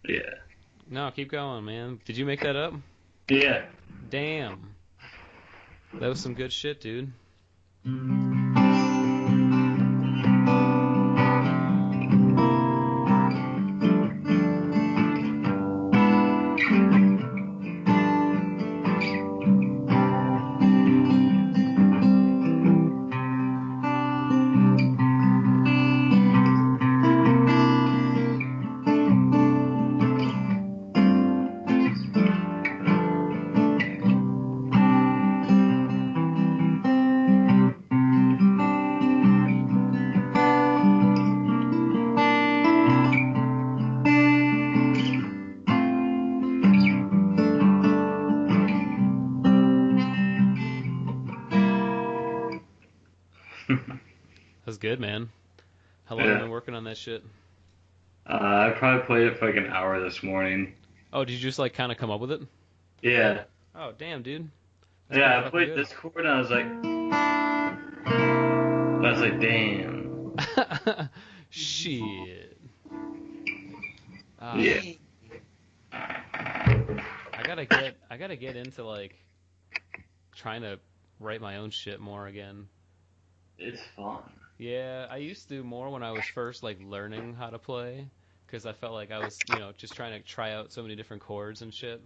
Yeah. No, keep going, man. Did you make that up? Yeah. Damn. That was some good shit, dude. That's good, man. How long have you Yeah. been working on that shit? I probably played it for like an hour this morning. Oh, did you just like kind of come up with it? Yeah. Oh, damn, dude. That's pretty Yeah, I fucking played good. this chord and I was like, damn. Shit. Ah, Yeah. Dang. I gotta get into like trying to write my own shit more again. It's fun. Yeah, I used to more when I was first like learning how to play, because I felt like I was, just trying to try out so many different chords and shit.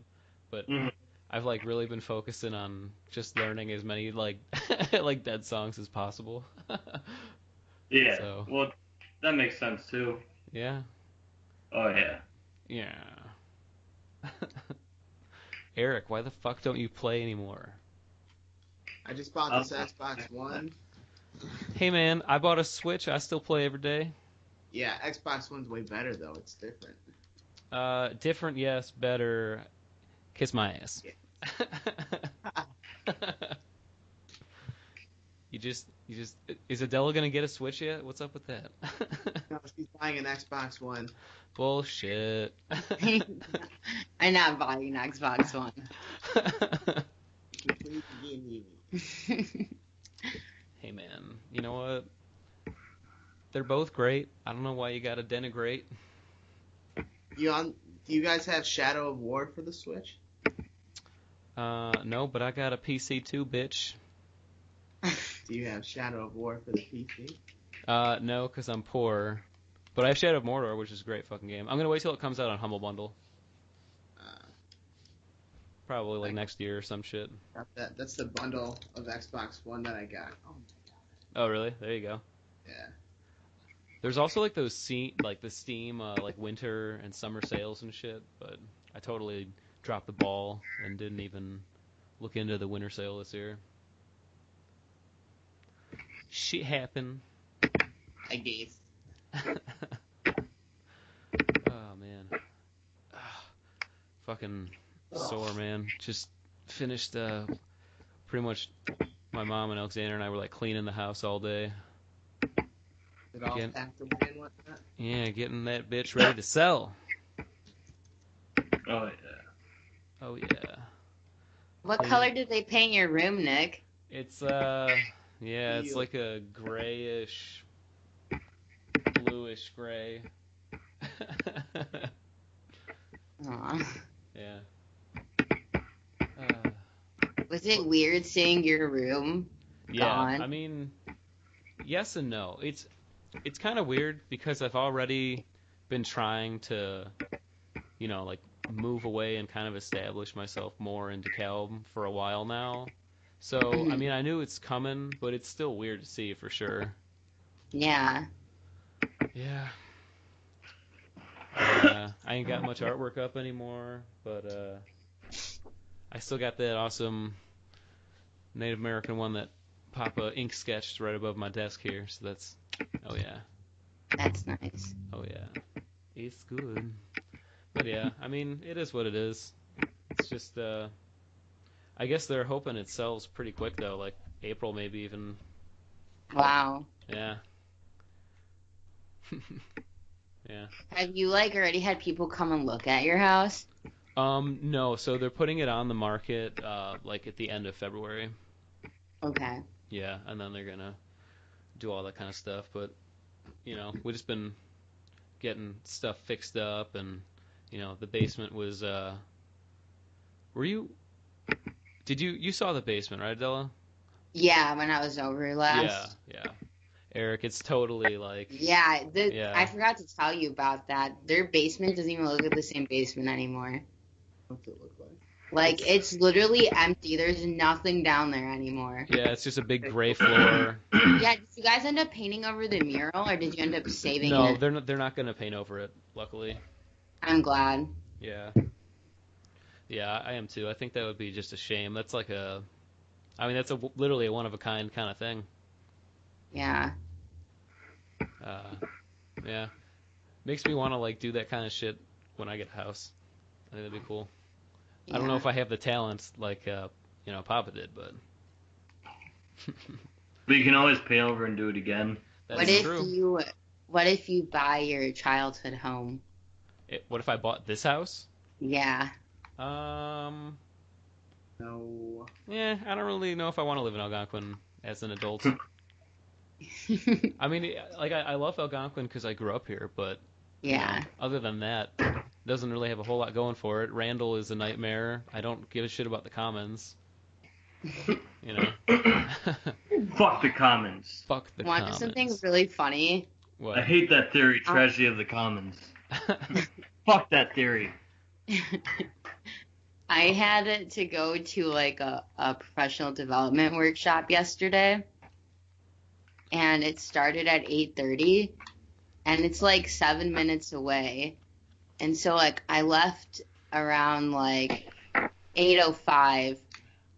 But Mhm. I've like really been focusing on just learning as many like like dead songs as possible. Yeah. So, Well, that makes sense too. yeah. Oh yeah. Yeah. Eric, why the fuck don't you play anymore? I just bought Um, this Xbox One. Hey man, I bought a Switch. I still play every day. Yeah, Xbox One's way better though. It's different. Different, yes, better. Kiss my ass. Yeah. You just, is Adela gonna get a Switch yet? What's up with that? No, she's buying an Xbox One. Bullshit. I'm not buying an Xbox One. You can please give me. Hey man, you know what? They're both great. I don't know why you gotta denigrate. You on? Do you guys have Shadow of War for the Switch? No, but I got a PC too, bitch. Do you have Shadow of War for the PC? No, cause I'm poor. But I have Shadow of Mordor, which is a great fucking game. I'm gonna wait till it comes out on Humble Bundle, Uh, probably like I next year or some shit. got that. That's the bundle of Xbox One that I got. Oh Oh, really? There you go. yeah. There's also like like the Steam like winter and summer sales and shit, but I totally dropped the ball and didn't even look into the winter sale this year. Shit happened. I guess. Oh man, fucking sore, man. Just finished. Pretty much, my mom and Alexander and I were like cleaning the house all day. It all Getting, packed away and whatnot. yeah, getting that bitch ready to sell. Oh yeah. Oh yeah, What clean. color did they paint your room, Nick? It's yeah, it's Teal. like a grayish, bluish gray. Aw. Yeah. Uh, Was it weird seeing your room yeah. I gone? mean, yes and no. It's kind of weird because I've already been trying to, like move away and kind of establish myself more in DeKalb for a while now. So, I mean, Mhm. I knew it's coming, but it's still weird to see for sure. Yeah. Yeah. Yeah. I ain't got much artwork up anymore, but I still got that awesome Native American one that Papa ink sketched right above my desk here. So that's, oh yeah, That's nice. oh yeah, it's good. But yeah, I mean, it is what it is. It's just, I guess they're hoping it sells pretty quick though, like April maybe even. Wow. Yeah, yeah. Have you like already had people come and look at your house? No, so they're putting it on the market, like at the end of February. Okay. Yeah, and then they're gonna do all that kind of stuff. But we've just been getting stuff fixed up and the basement was. Were you? Did you saw the basement, right, Adela? Yeah, when I was over last. Yeah. Eric, it's totally like. Yeah, Yeah. I forgot to tell you about that. Their basement doesn't even look like the same basement anymore. What's it look like? Like, it's literally empty. There's nothing down there anymore. Yeah, it's just a big gray floor. Yeah, did you guys end up painting over the mural, or did you end up saving No, it? they're not gonna paint over it. Luckily. I'm glad. Yeah. Yeah, I am too. I think that would be just a shame. That's like that's literally a one of a kind kind of thing. Yeah. Yeah. Makes me want to like do that kind of shit when I get a house. I think that'd be cool. I don't know if I have the talent like Papa did, but But you can always pay over and do it again. that's true. What if you buy your childhood home? What if I bought this house? Yeah. No. Yeah, I don't really know if I want to live in Algonquin as an adult. I mean, like I love Algonquin because I grew up here, but Yeah. other than that, it doesn't really have a whole lot going for it. Randall is a nightmare. I don't give a shit about the Commons. Fuck the Commons. Fuck the Want Commons. something really funny? What? I hate that theory, tragedy of the Commons. Fuck that theory. I had to go to like a professional development workshop yesterday, and it started at 8:30, and it's like 7 minutes away, and so like I left around like 8:05,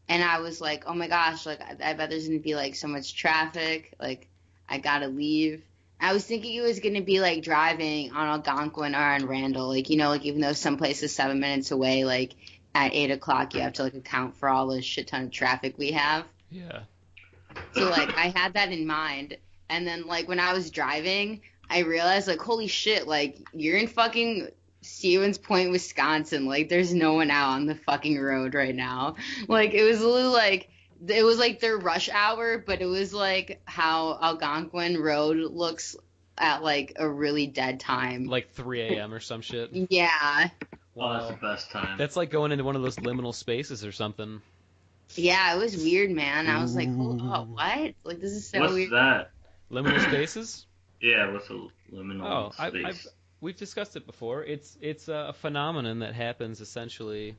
and I was like, oh my gosh, like I bet there's gonna be like so much traffic, like I gotta leave. I was thinking it was gonna be like driving on Algonquin or on Randall, like like even though some places 7 minutes away, like at 8 o'clock you have to like account for all the shit ton of traffic we have. Yeah. So like I had that in mind, and then like when I was driving, I realized like holy shit, like you're in fucking Stevens Point, Wisconsin. Like there's no one out on the fucking road right now. Like it was a little like it was like their rush hour, but it was like how Algonquin Road looks at like a really dead time. Like 3 a.m. or some shit. Yeah. Oh, that's the best time. That's like going into one of those liminal spaces or something. Yeah, it was weird, man. I was like, oh, what? Like this is so What's weird. that? Liminal spaces? Yeah, what's a liminal space? We've discussed it before. It's a phenomenon that happens essentially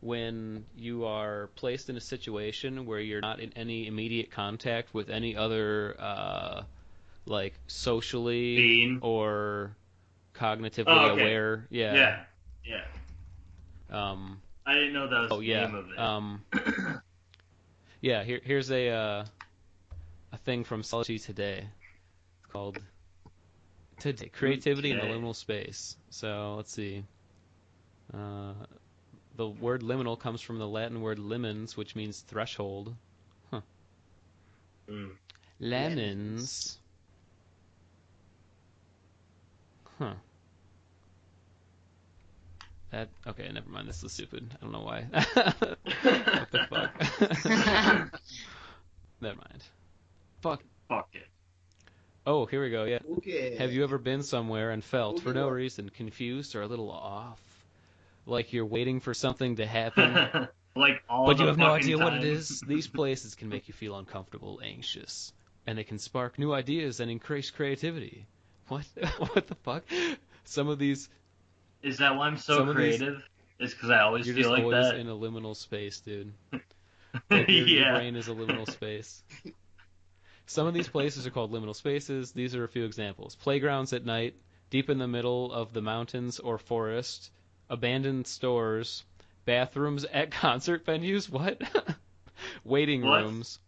when you are placed in a situation where you're not in any immediate contact with any other like socially Being. or cognitively Oh, okay. aware. Yeah. I didn't know that was the yeah. name of it. Yeah. Here's a thing from Psychology Today. It's called Today, Creativity in the Liminal Space. So let's see. The word liminal comes from the Latin word limens, which means threshold. Huh. Lemons. Huh. Okay, never mind. This is stupid. I don't know why. What the fuck? Never mind. Fuck it. Oh, here we go. Yeah. Okay. Have you ever been somewhere and felt, for no reason, confused or a little off? Like you're waiting for something to happen, Like all but the you have no fucking idea what it time. is? These places can make you feel uncomfortable, anxious, and they can spark new ideas and increase creativity. What? What the fuck? Some of these... Is that why I'm so creative? It's because I always You're feel just like always that. in a liminal space, dude. Like your brain is a liminal space. Some of these places are called liminal spaces. These are a few examples. Playgrounds at night, deep in the middle of the mountains or forest, abandoned stores, bathrooms at concert venues, what? Waiting rooms.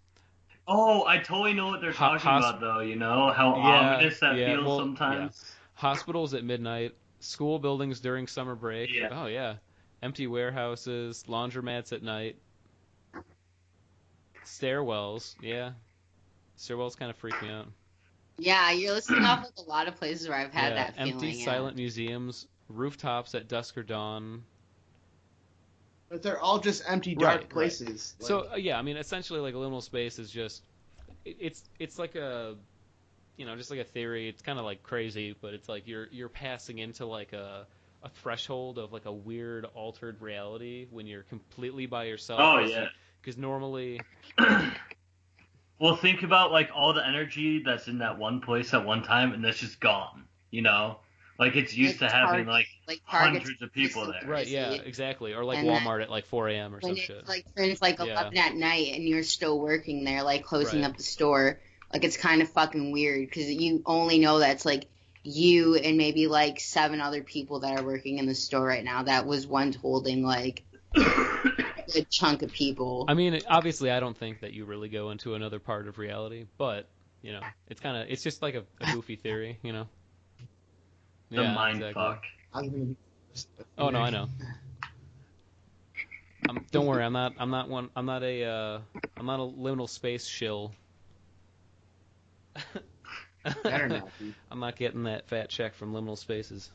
Oh, I totally know what they're talking about, though, you know? How ominous that feels sometimes. Yeah. Hospitals at midnight, school buildings during summer break. Yeah. Oh, yeah. Empty warehouses, laundromats at night. Stairwells, yeah. Stairwells kind of freak me out. Yeah, you're listing off like a lot of places where I've had that feeling. Empty, silent museums, rooftops at dusk or dawn. But they're all just empty, dark places. Right. So yeah, I mean, essentially, like a liminal space is just it's like a just like a theory. It's kind of like crazy, but it's like you're passing into like a a threshold of like a weird altered reality when you're completely by yourself. Oh yeah. Because normally. Well, think about like all the energy that's in that one place at one time, and that's just gone. You know, like it's used to having like hundreds of people there. Right. Yeah. Exactly. Or like Walmart at like 4 a.m. or some shit. Like for instance, like 11 at night, and you're still working there, like closing up the store. Like it's kind of fucking weird because you only know that's like you and maybe like 7 other people that are working in the store right now. That was once holding like a chunk of people. I mean, obviously, I don't think that you really go into another part of reality, but you know, it's just like a goofy theory, you know. The mind fuck. Oh no, I know. Don't worry, I'm not a liminal space shill. Better not be. I'm not getting that fat check from liminal spaces.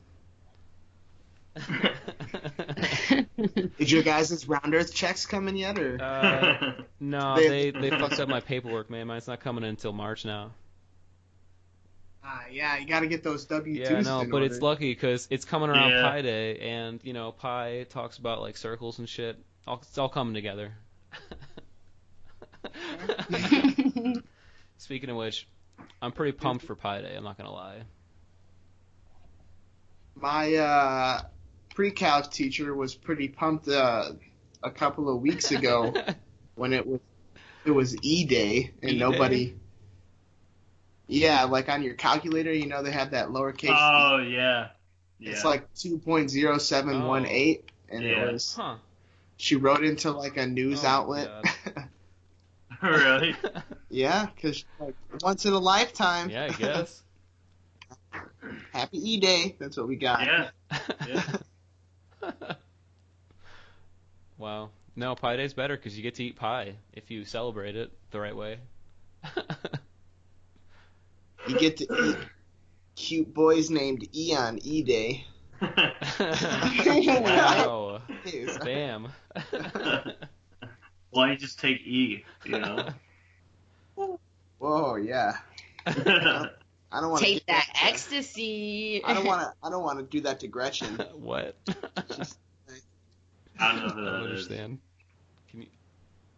Did your guys' round earth checks come in yet, or? No, they fucked up my paperwork, man. Mine's not coming in until March now. Yeah, you got to get those W-2s. Yeah, no, but it's lucky because it's coming around Pi Day, and you know, Pi talks about like circles and shit. It's all coming together. Speaking of which, I'm pretty pumped for Pi Day. I'm not gonna lie. My pre-calc teacher was pretty pumped a couple of weeks ago when it was E-Day and nobody. Yeah, like on your calculator, you know they have that lowercase. Oh yeah. It's like 2.0718, and it was. Huh. She wrote into like a news outlet. Really? Yeah, because like once in a lifetime. Yeah, I guess. Happy E-Day. That's what we got. Yeah. Wow. No, Pi Day's better because you get to eat pie if you celebrate it the right way. You get to eat cute boys named E on E-Day. Wow. Bam. Why don't you just take E, you know? Whoa, yeah. I don't want to take that ecstasy. I don't want to do that to Gretchen. What? I don't know who I don't that is. understand. Can you...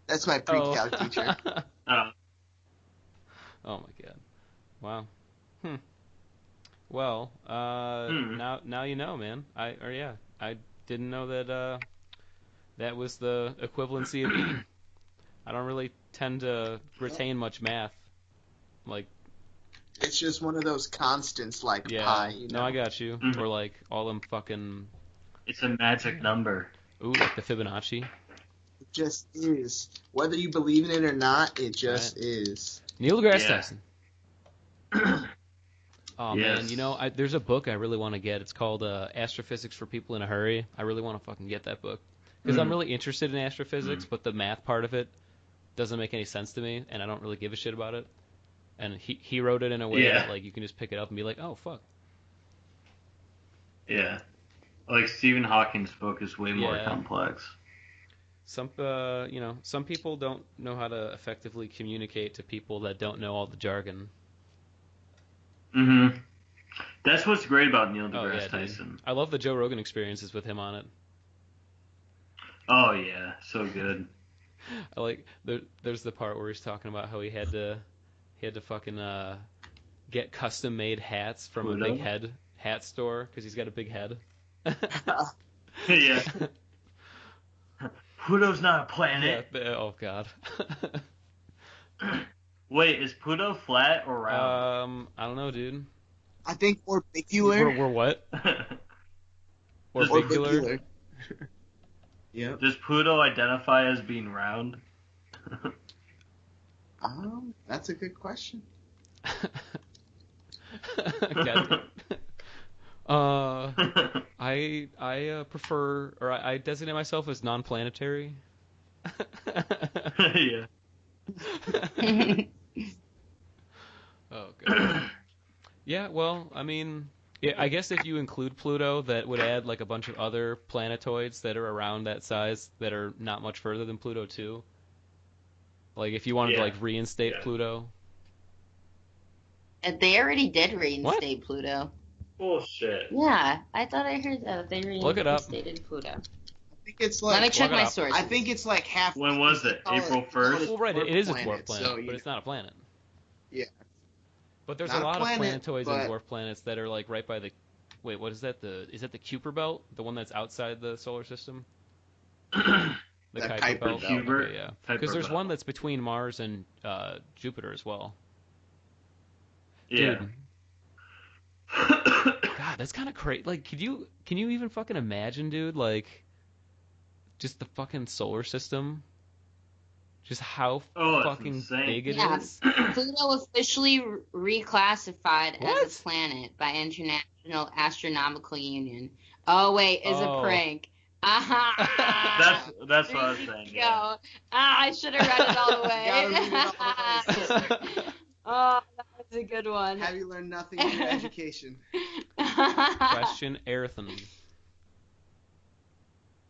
That's my pre-calc teacher. Oh my god. Wow. Well, now you know, man. I didn't know that that was the equivalency of E. I don't really tend to retain much math. Like, it's just one of those constants like pi. You know? No, I got you. Mm-hmm. Or like all them fucking. It's a magic number. Ooh, like the Fibonacci. It just is. Whether you believe in it or not, it just is. Neil deGrasse Tyson. Oh yes. man, you know, there's a book I really want to get. It's called Astrophysics for People in a Hurry. I really want to fucking get that book because I'm really interested in astrophysics, but the math part of it doesn't make any sense to me, and I don't really give a shit about it. And he wrote it in a way that like you can just pick it up and be like, oh fuck. Yeah, like Stephen Hawking's book is way more complex. Some people don't know how to effectively communicate to people that don't know all the jargon. Mm-hmm. That's what's great about Neil deGrasse Tyson. Dude. I love the Joe Rogan experiences with him on it. Oh yeah, so good. I like there's the part where he's talking about how he had to fucking get custom made hats from a big hat store because he's got a big head. Yeah. Pluto's not a planet. Yeah, oh god. Wait, is Pluto flat or round? I don't know, dude. I think orbicular. We're what? Orbicular. Yeah. Does Pluto identify as being round? That's a good question. I prefer, or I designate myself as non-planetary. Yeah. Oh god. Yeah, well, I mean, I guess if you include Pluto, that would add like a bunch of other planetoids that are around that size that are not much further than Pluto too. Like if you wanted to like reinstate Pluto. They already did reinstate Pluto. Bullshit. Yeah, I thought I heard that they Look it up. reinstated Pluto. I think it's Let me like check Look it my up. sources. I think it's like half. When was it? April 1st? Well, right, it is a dwarf planet, so, but it's not a planet. Yeah. But there's Not a a lot planet, of planetoids but- and dwarf planets that are like right by the. Wait, what is that? Is that the Kuiper belt? The one that's outside the solar system? The Kuiper Kuiper belt. belt. Kuiper? Okay, yeah. Kuiper Because there's belt. one that's between Mars and Jupiter as well. Yeah. Dude. God, that's kind of crazy. Like, can you even fucking imagine, dude? Like, just the fucking solar system. Just how Oh, fucking it's insane. big it Yeah. is. Pluto officially reclassified What? as a planet by International Astronomical Union. Oh wait, is Oh. a prank. Aha! That's what I There was you saying. go. Yeah. I should have read it all the way. Gotta read it all the way. Oh, that was a good one. Have you learned nothing in your education? Question Ayrton.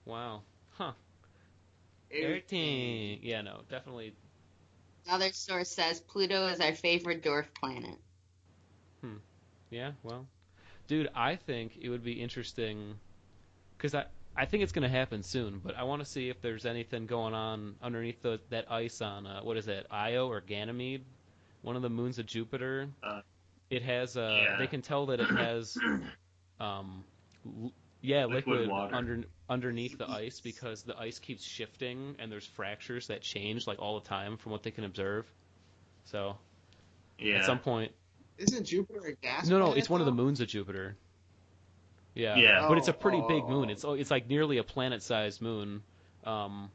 Wow. Huh. Ayrton. Yeah, no, definitely. Another source says Pluto is our favorite dwarf planet. Yeah, well. Dude, I think it would be interesting, because I think it's going to happen soon, but I want to see if there's anything going on underneath that ice on, what is that, Io or Ganymede? One of the moons of Jupiter. It has, Yeah. they can tell that it has, liquid water. underneath the ice, because the ice keeps shifting and there's fractures that change like all the time from what they can observe. So Yeah. at some point, Isn't Jupiter a gas no, planet, it's one of the though? moons of Jupiter. Yeah, Yeah. but it's a pretty big Oh. moon. It's like nearly a planet-sized moon, and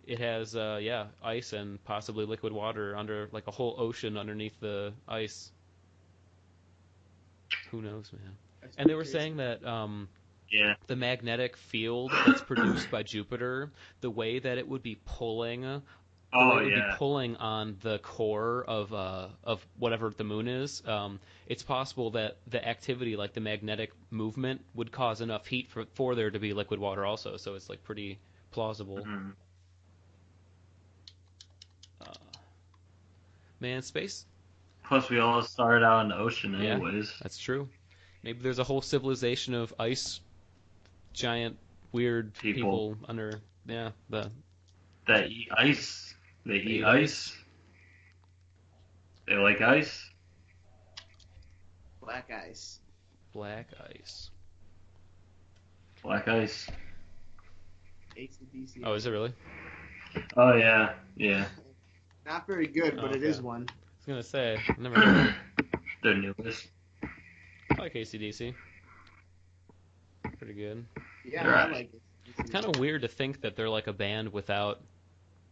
it has ice and possibly liquid water under, like, a whole ocean underneath the ice. Who knows, man? That's And they were crazy. saying that Yeah. the magnetic field that's produced by Jupiter, the way that it would be pulling, on the core of whatever the moon is, it's possible that the activity, like the magnetic movement, would cause enough heat for there to be liquid water also. So it's like pretty plausible. Mm-hmm. Man, space. Plus, we all started out in the ocean Yeah. anyways. That's true. Maybe there's a whole civilization of ice, giant, weird people under. Yeah, That eat ice. They They eat eat ice. They like ice. Black ice. black ice. Black ice. AC/DC. Oh, is it really? Oh yeah, yeah. Not very good, but Oh, it is okay. one. I was gonna say, I've never heard of it. They're newest. I like AC/DC. Pretty good. Yeah, Right. I like it. It's kind of weird to think that they're like a band without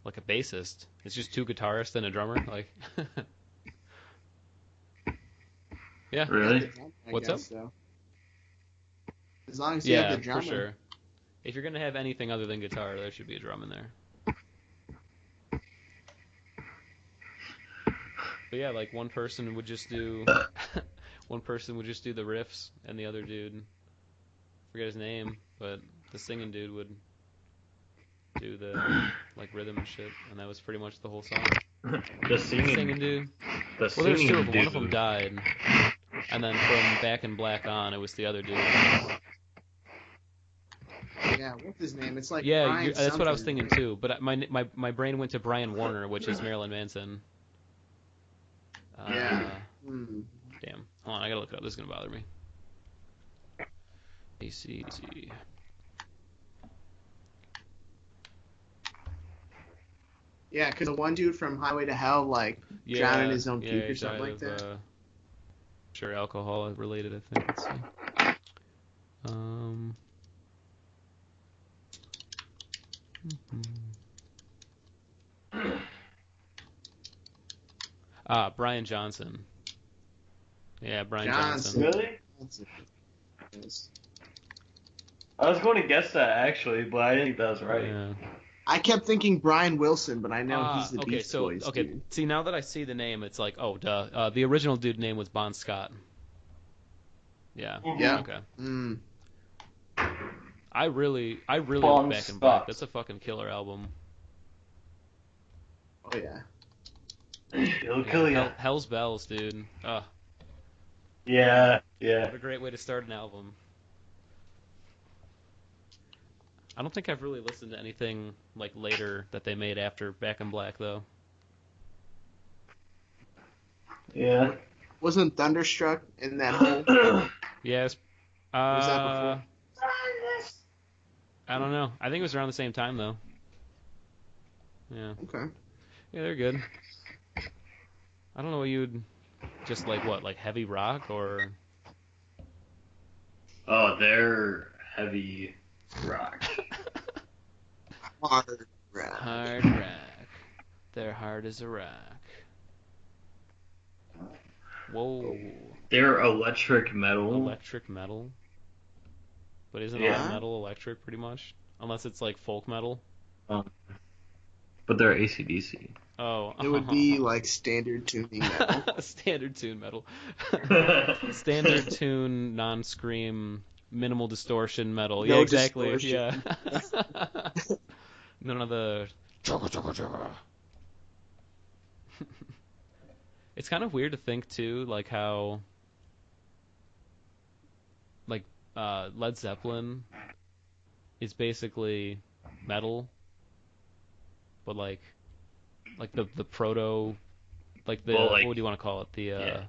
like a bassist. It's just two guitarists and a drummer. Like, yeah. Really? What's up? Though. As long as you have Yeah, the drummer. for sure. If you're gonna have anything other than guitar, there should be a drum in there. But yeah, like one person would just do the riffs, and the other dude, forget his name, but the singing dude would do the like rhythm and shit, and that was pretty much the whole song. The singing. dude. The Well, there's singing two of them. One of dude. them died, and then from Back in Black on, it was the other dude. Yeah, what's his name? It's like Yeah, Brian that's what I was something. thinking too. But my brain went to Brian Warner, which is Marilyn Manson. Yeah. Hmm. Damn. Hold on, I gotta look it up. This is gonna bother me. ACT. Yeah, because the one dude from Highway to Hell, like, drowned in his own puke he or something died like that. Sure, alcohol related, I think. Let's see. Brian Johnson. Yeah, Brian Johnson. Really? Yes. I was going to guess that actually, but I think that was right. Yeah. I kept thinking Brian Wilson, but I know he's the okay, Beach Boys okay. dude. See, now that I see the name, it's like, oh, duh. The original dude name was Bon Scott. Yeah. Yeah. Okay. Mm. I really Bon like Back in Scott. Black. That's a fucking killer album. Oh, yeah. It'll kill you. Hell's Bells, dude. Yeah. What a great way to start an album. I don't think I've really listened to anything like later that they made after Back in Black though. Yeah. Wasn't Thunderstruck in that whole? Yes. Was that before? I don't know. I think it was around the same time though. Yeah. Okay. Yeah, they're good. I don't know what you'd just like heavy rock or Oh, they're heavy rock. Hard rock. hard rock. They're hard as a rock. Whoa. They're electric metal. Electric metal. But isn't Yeah. all metal electric pretty much? Unless it's like folk metal. But they're AC/DC. Oh. It would be like standard tuning metal. Standard tune metal. Standard tune, non-scream, minimal distortion metal. No Yeah, exactly. distortion. Yeah. None of the. It's kind of weird to think too, like how, like Led Zeppelin is basically metal, but like the proto, like the Well, like, what do you want to call it? yeah.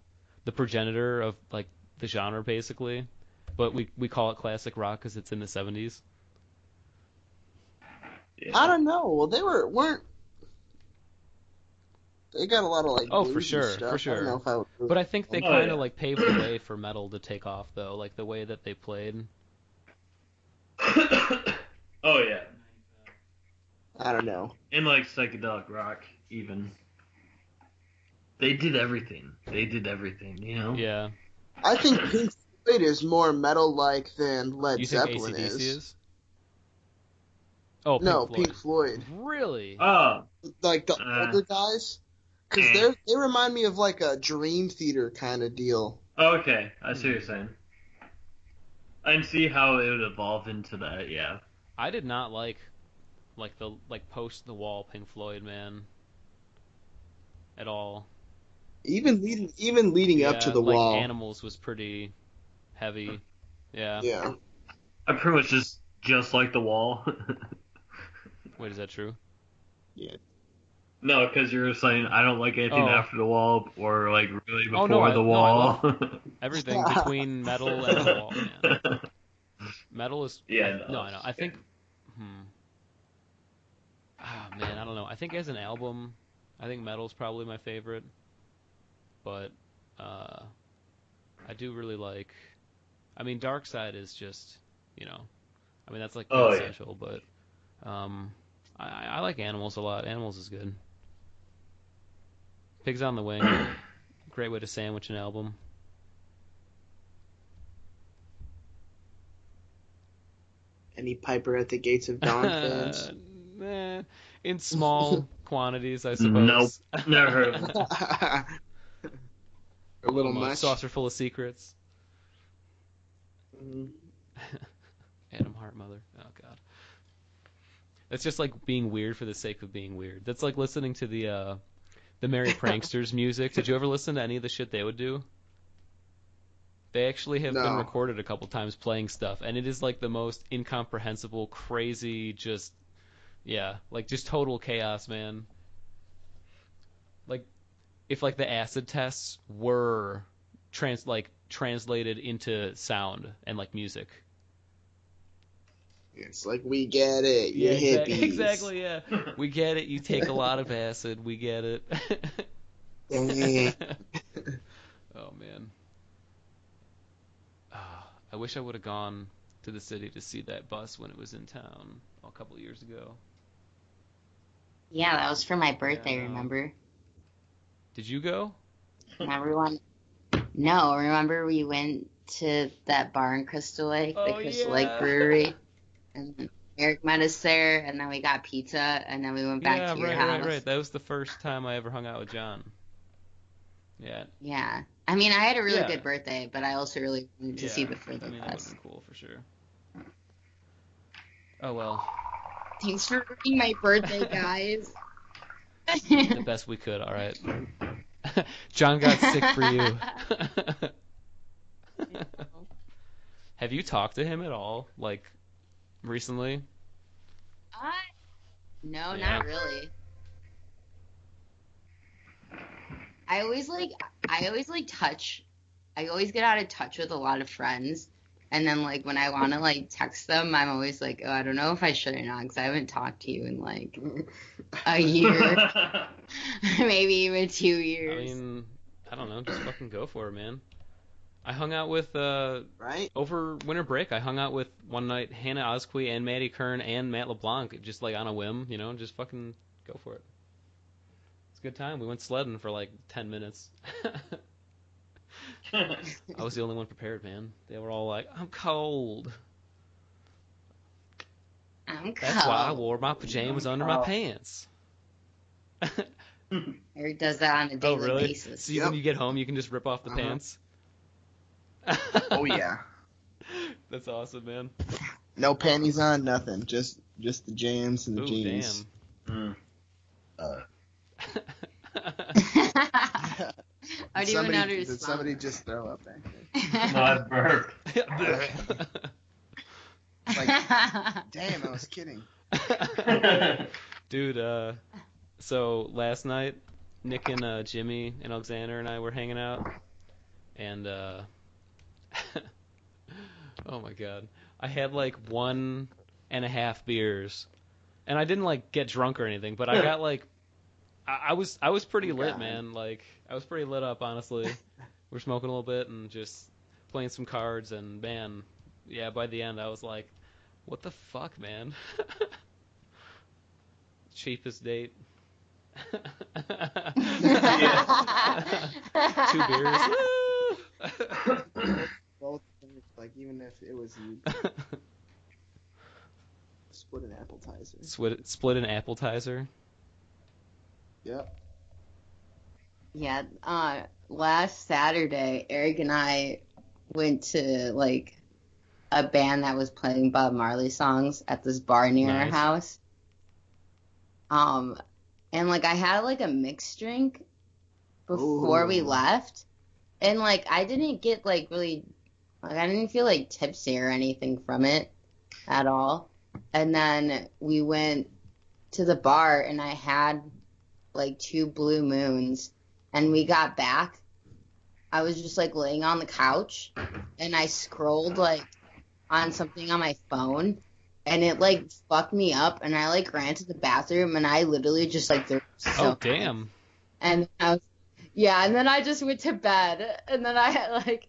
The progenitor of like the genre basically, but we call it classic rock because it's in the 70s. Yeah. I don't know. Well, they weren't. They got a lot of like. Oh, for bluesy sure, stuff. for sure. I don't know if I would. But I think they Oh, kind of yeah. like paved the way for metal to take off though, like the way that they played. Oh yeah. I don't know. And like psychedelic rock even. They did everything. You know? Yeah. I think Pink Floyd is more metal-like than Led You think Zeppelin AC/DC is. is? Oh, No, Pink Pink Floyd. Floyd. Really? Oh. Like the older guys. Because they remind me of like a Dream Theater kind of deal. Okay. I see what you're saying. I can see how it would evolve into that, yeah. I did not like the post the wall Pink Floyd, man. At all. Even leading up to the like wall. Animals was pretty heavy. Yeah. Yeah. I pretty much just like the wall. Wait, is that true? Yeah. No, because you're saying I don't like anything Oh. after the wall or like really before no, the I wall. Everything between metal and the wall, man. Metal is. Yeah, No, I know. I think. Man, I don't know. I think as an album, I think metal's probably my favorite. But I do really like. I mean, Dark Side is just, I mean that's like essential. But I like Animals a lot. Animals is good. Pigs on the Wing, great way to sandwich an album. Any Piper at the Gates of Dawn fans? In small quantities, I suppose. Nope, never heard of it. A little much. Saucer full of secrets. Mhm. Adam Hart Mother. Oh god. That's just like being weird for the sake of being weird. That's like listening to the Merry Pranksters music. Did you ever listen to any of the shit they would do? They actually have been recorded a couple times playing stuff, and it is like the most incomprehensible, crazy, just total chaos, man. Like, if like the acid tests were translated into sound and like music. It's like, we get it, you hippies. Exactly, yeah. We get it, you take a lot of acid, we get it. Oh, man. I wish I would have gone to the city to see that bus when it was in town a couple of years ago. Yeah, that was for my birthday, Yeah. Remember? Did you go? Remember when? No, remember we went to that bar in Crystal Lake, the Crystal Lake Brewery? And then Eric met us there, and then we got pizza, and then we went back to your house. Right. That was the first time I ever hung out with John. Yeah. Yeah. I mean, I had a really good birthday, but I also really wanted to see the further that would have bus. been cool for sure. Oh well. Thanks for ruining my birthday, guys. The best we could, alright. John got sick for you. Have you talked to him at all, like, recently? No, Yeah. not really. I always get out of touch with a lot of friends. And then, like, when I want to, like, text them, I'm always like, oh, I don't know if I should or not, because I haven't talked to you in, like, a year. Maybe even 2 years. I mean, I don't know. Just fucking go for it, man. I hung out with, Right? over winter break, I hung out with, one night, Hannah Osqui and Maddie Kern and Matt LeBlanc, just, like, on a whim, you know, just fucking go for it. It's a good time. We went sledding for, like, 10 minutes. I was the only one prepared, man. They were all like, I'm cold. I'm That's why I cold. wore my pajamas under my pants. Eric does that on a daily really? basis. So when you get home, you can just rip off the pants? Oh, yeah. That's awesome, man. No panties on, nothing. Just the jams and the Ooh, jeans. Mm. I don't even know how to Did respond. somebody just throw up back No, I burped. there? Like, damn, I was kidding. Dude, so last night, Nick and Jimmy and Alexander and I were hanging out, and oh my god, I had like 1.5 beers, and I didn't like get drunk or anything, but I got like, I was pretty lit, man. Like I was pretty lit up, honestly. We're smoking a little bit and just playing some cards, and man, yeah, by the end I was like, what the fuck, man? Cheapest date. 2 beers. Both, like, even if it was you. Split an appetizer. Split an appetizer. Yep. Yeah, last Saturday, Eric and I went to, like, a band that was playing Bob Marley songs at this bar near our Nice. house. And, like, I had, like, a mixed drink before we Ooh. left. And, like, I didn't get, like, really, like, I didn't feel, like, tipsy or anything from it at all. And then we went to the bar, and I had, like, 2 Blue Moons. And we got back. I was just, like, laying on the couch, and I scrolled, like, on something on my phone, and it, like, fucked me up, and I, like, ran to the bathroom, and I literally just, like, threw Oh, damn. And and then I just went to bed, and then I had, like,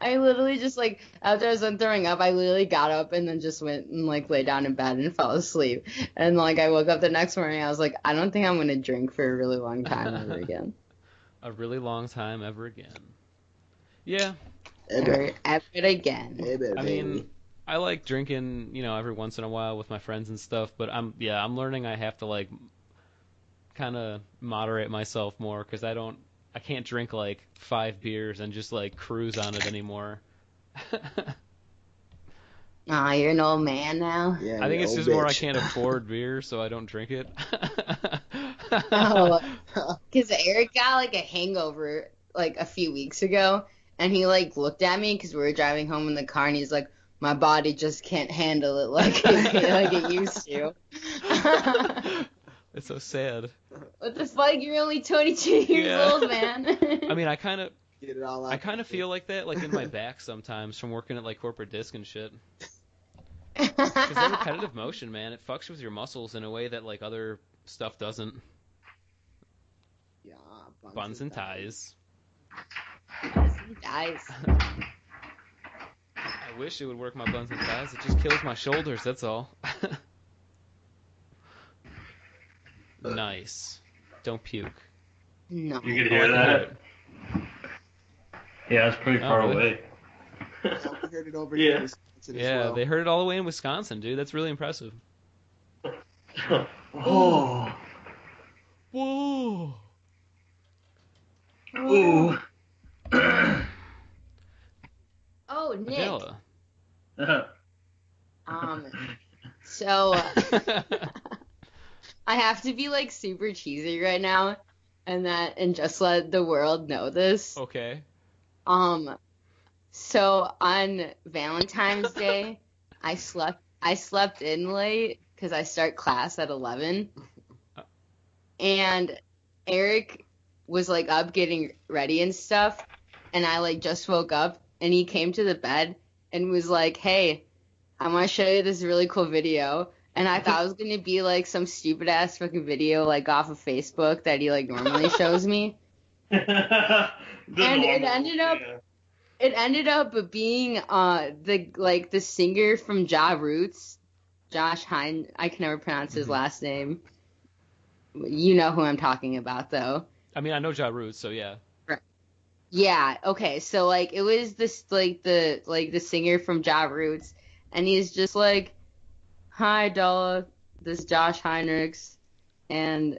I literally just, like, after I was done throwing up, I literally got up and then just went and, like, lay down in bed and fell asleep. And, like, I woke up the next morning, I was like, I don't think I'm going to drink for a really long time ever again. A really long time ever again. Yeah. Ever again. I mean, I like drinking, you know, every once in a while with my friends and stuff, but I'm learning I have to, like, kind of moderate myself more, because I can't drink, like, 5 beers and just, like, cruise on it anymore. Aw, you're an old man now? Yeah, I think it's old just more I bitch. can't afford beer, so I don't drink it. Oh, because Eric got, like, a hangover, like, a few weeks ago, and he, like, looked at me because we were driving home in the car, and he's like, my body just can't handle it like it used to. It's so sad. What the fuck? You're only 22 years old, man. I mean, I kind of Get it all out. I kind of feel like that, like, in my back sometimes from working at, like, corporate disc and shit. Because that repetitive motion, man, it fucks with your muscles in a way that, like, other stuff doesn't. Yeah, Buns and ties. Guys. I wish it would work my buns and ties. It just kills my shoulders, that's all. Nice. Don't puke. No. You could hear that? Yeah, it's pretty far really? away. We heard it over Yeah. here in Wisconsin as Yeah, well. they heard it all the way in Wisconsin, dude. That's really impressive. Oh. Whoa. Ooh. Oh, Nick. Adela. So I have to be, like, super cheesy right now, and just let the world know this. Okay. So on Valentine's Day, I slept in late because I start class at 11, and Eric was like up getting ready and stuff, and I like just woke up, and he came to the bed and was like, "Hey, I want to show you this really cool video." And I thought it was gonna be like some stupid ass fucking video like off of Facebook that he like normally shows me. And it ended up being the singer from Ja Roots, Josh Hine. I can never pronounce his last name. You know who I'm talking about, though. I mean, I know Ja Roots, so yeah. Right. Yeah. Okay. So like, it was this the singer from Ja Roots, and he's just like, "Hi, Adela, this is Josh Heinrichs," and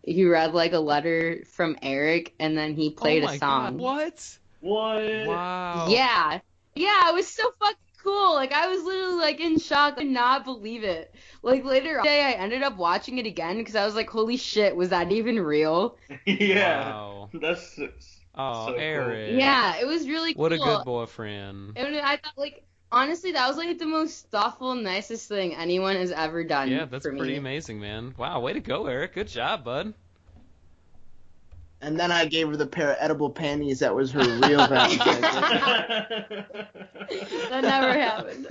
he read like a letter from Eric, and then he played a song. God, what? What? Wow. Yeah, it was so fucking cool. Like, I was literally like in shock. I could not believe it. Like, later on today, I ended up watching it again because I was like, holy shit, was that even real? Yeah. Wow. That's so Eric. cool. Yeah, it was really cool. What a good boyfriend. And I thought, like, honestly, that was like the most thoughtful, nicest thing anyone has ever done. Yeah, that's for pretty me. amazing, man. Wow, way to go, Eric. Good job, bud. And then I gave her the pair of edible panties that was her real Valentine's Day. That never happened.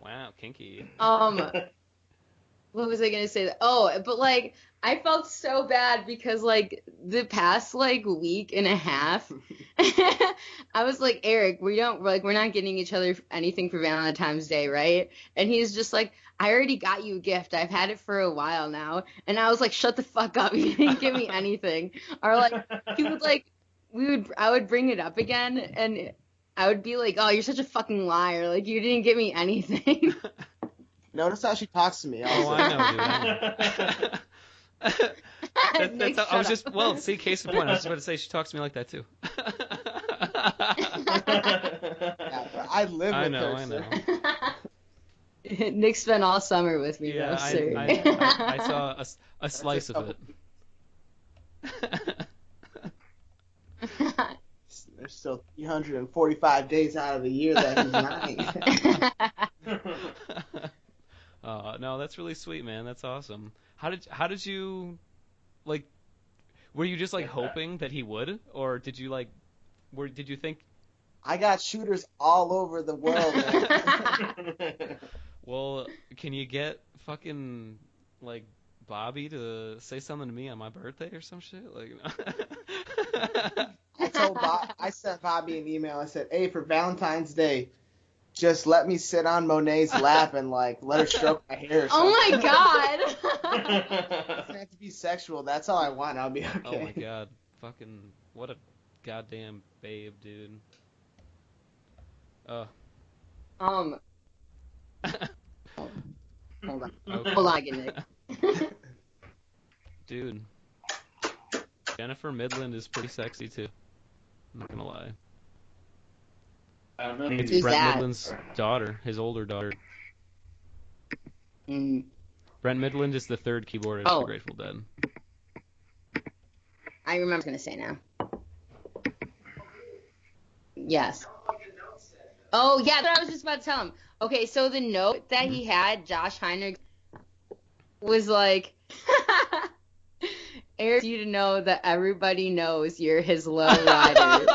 Wow, kinky. What was I gonna say? Oh, but like, I felt so bad because like the past like week and a half, I was like, Eric, we're not getting each other anything for Valentine's Day, right? And he's just like, I already got you a gift. I've had it for a while now. And I was like, shut the fuck up. You didn't give me anything. Or like, he would like, I would bring it up again, and I would be like, oh, you're such a fucking liar. Like, you didn't give me anything. Notice how she talks to me. Oh, I know, dude. I was just, well, see, case in point. I was just about to say she talks to me like that too. Yeah, but I live with her. I know. Nick spent all summer with me, Yeah, though, sir. I saw a slice of it. There's still 345 days out of the year that he's mine. No, that's really sweet, man. That's awesome. How did you, like, were you just like hoping that he would, or did you did you think? I got shooters all over the world, man. Well, can you get fucking like Bobby to say something to me on my birthday or some shit? Like, I sent Bobby an email. I said, "Hey, for Valentine's Day, just let me sit on Monet's lap and like let her stroke my hair." Or something. Oh my god! It doesn't have to be sexual. That's all I want. I'll be okay. oh my god, fucking what a goddamn babe, dude. Hold on. Okay. Hold on, Nick. Dude, Jennifer Midland is pretty sexy too. I'm not gonna lie. I don't know. It's Who's Brent that? Midland's daughter, his older daughter. Mm. Brent Midland is the third keyboardist of the Grateful Dead. I remember what I was going to say now. Yes. Oh, yeah, that's what I was just about to tell him. Okay, so the note that he had, Josh Heinrich, was like, Eric, you to know that everybody knows you're his low rider.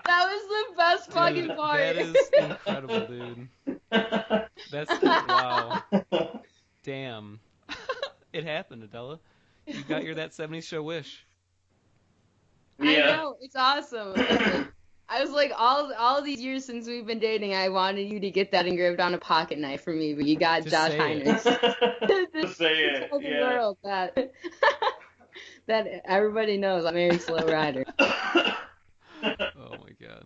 That was the best fucking part. That is incredible, dude. That's wow. Damn. It happened, Adela. You got your That 70s Show wish. Yeah. I know, it's awesome. I was like, all these years since we've been dating, I wanted you to get that engraved on a pocket knife for me, but you got Just Josh say Heinrich. Just say it. Tell the Yeah. world that everybody knows I'm Eric's low rider. Oh my god.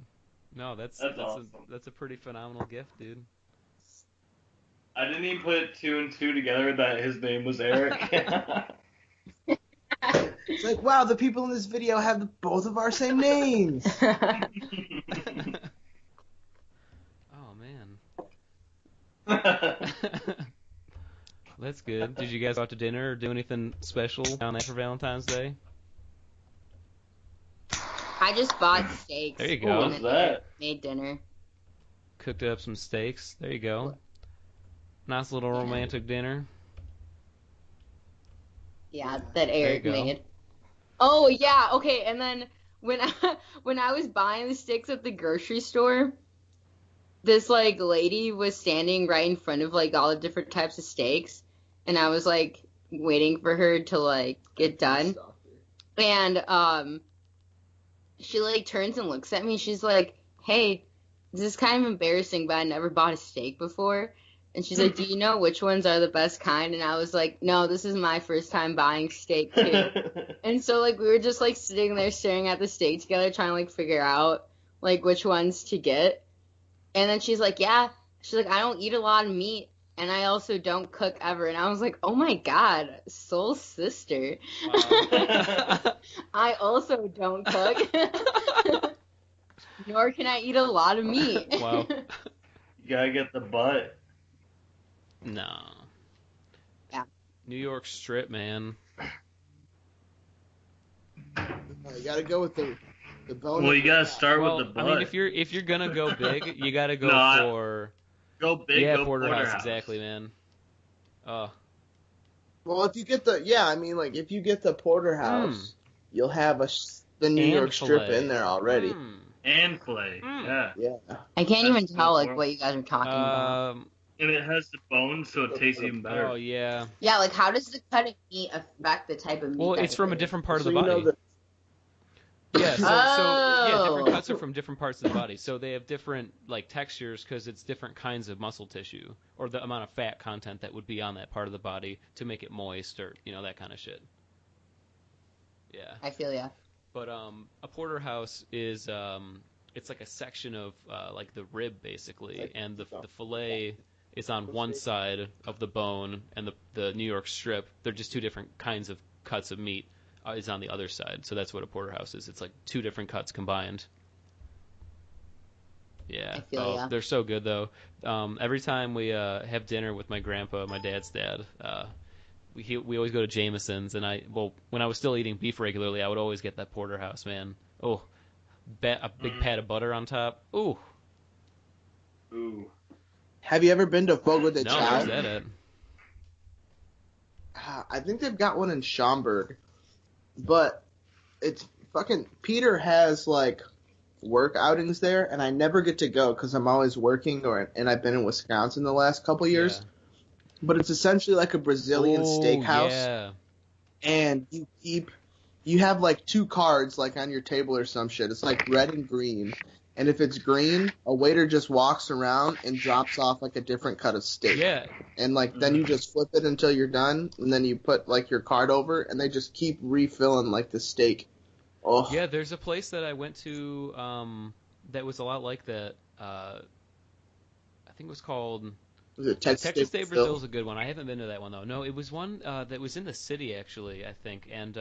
No, that's awesome. that's a pretty phenomenal gift, dude. I didn't even put two and two together that his name was Eric. It's like, wow, the people in this video have both of our same names. Oh man. That's good. Did you guys go out to dinner or do anything special down there for Valentine's Day? I just bought steaks. There you What go. was that? Made dinner. Cooked up some steaks. There you go. Nice little romantic dinner. Yeah, that There you Eric go. made. Oh yeah, okay. And then when I was buying the sticks at the grocery store, this like lady was standing right in front of like all the different types of steaks, and I was like waiting for her to like get done. And she like turns and looks at me. She's like, "Hey, this is kind of embarrassing, but I never bought a steak before." And she's like, "Do you know which ones are the best kind?" And I was like, "No, this is my first time buying steak too." And so like we were just like sitting there staring at the steak together, trying to like figure out like which ones to get. And then she's like, "Yeah." She's like, "I don't eat a lot of meat, and I also don't cook ever." And I was like, "Oh my god, soul sister." Wow. I also don't cook, nor can I eat a lot of meat. Wow. You gotta get the butt. No. Yeah. New York strip, man. You gotta go with the bone. Well, you gotta start Well, with the butt. I mean, if you're gonna go big, you gotta go No, for go big, yeah, go porterhouse, exactly, man. Well, if you get if you get the porterhouse, you'll have the New And York strip filet. in there already. And filet. Mm. Yeah. Yeah. I can't even That's tell good like for 'em. what you guys are talking about. And it has the bone, so it tastes even better. Oh yeah. Yeah, like how does the cutting meat affect the type of meat? Well, that it's it from a is? different part of So the you body. know that Yeah, so yeah, different Oh. cuts are from different parts of the body. So they have different like textures because it's different kinds of muscle tissue or the amount of fat content that would be on that part of the body to make it moist or that kind of shit. Yeah, I feel ya. but a porterhouse is it's like a section of like the rib basically, and the fillet is on one side of the bone, and the New York strip, they're just two different kinds of cuts of meat. Is on the other side, so that's what a porterhouse is. It's like two different cuts combined. Yeah, I feel ya. They're so good though. Every time we have dinner with my grandpa, my dad's dad, we always go to Jameson's, and when I was still eating beef regularly, I would always get that porterhouse, man. Oh, a big pat of butter on top. Ooh, Ooh. Have you ever been to Fogo de no, Chao? where's that at? I think they've got one in Schaumburg, but it's fucking Peter has like work outings there, and I never get to go because I'm always working, and I've been in Wisconsin the last couple years. Yeah. But it's essentially like a Brazilian steakhouse, Yeah. and you have like two cards like on your table or some shit. It's like red and green. And if it's green, a waiter just walks around and drops off like a different cut of steak. Yeah. And like then you just flip it until you're done, and then you put like your card over, and they just keep refilling like the steak. Oh. Yeah, there's a place that I went to that was a lot like that. I think it was called Was it Texas Day Brazil? Brazil's a good one. I haven't been to that one though. No, it was one that was in the city actually, I think. And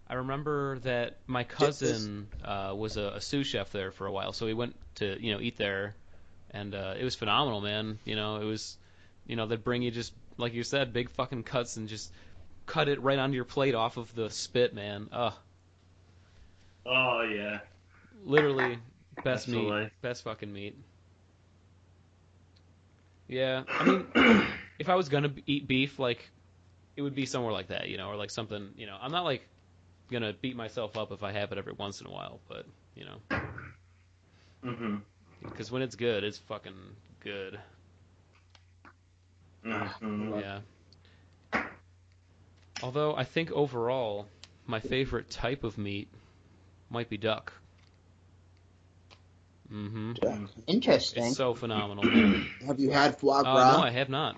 I remember that my cousin was a sous chef there for a while, so we went to eat there, and it was phenomenal, man. It was they'd bring you just like you said, big fucking cuts and just cut it right onto your plate off of the spit, man. Oh yeah. Literally best That's the meat, life. best fucking meat. Yeah, I mean, if I was gonna eat beef, like it would be somewhere like that, or like something. I'm not like gonna beat myself up if I have it every once in a while, but Mhm. because when it's good, it's fucking good. Mhm. Yeah. Although I think overall, my favorite type of meat might be duck. Mm-hmm. Interesting. It's so phenomenal, man. Have you had foie No, gras? I have not.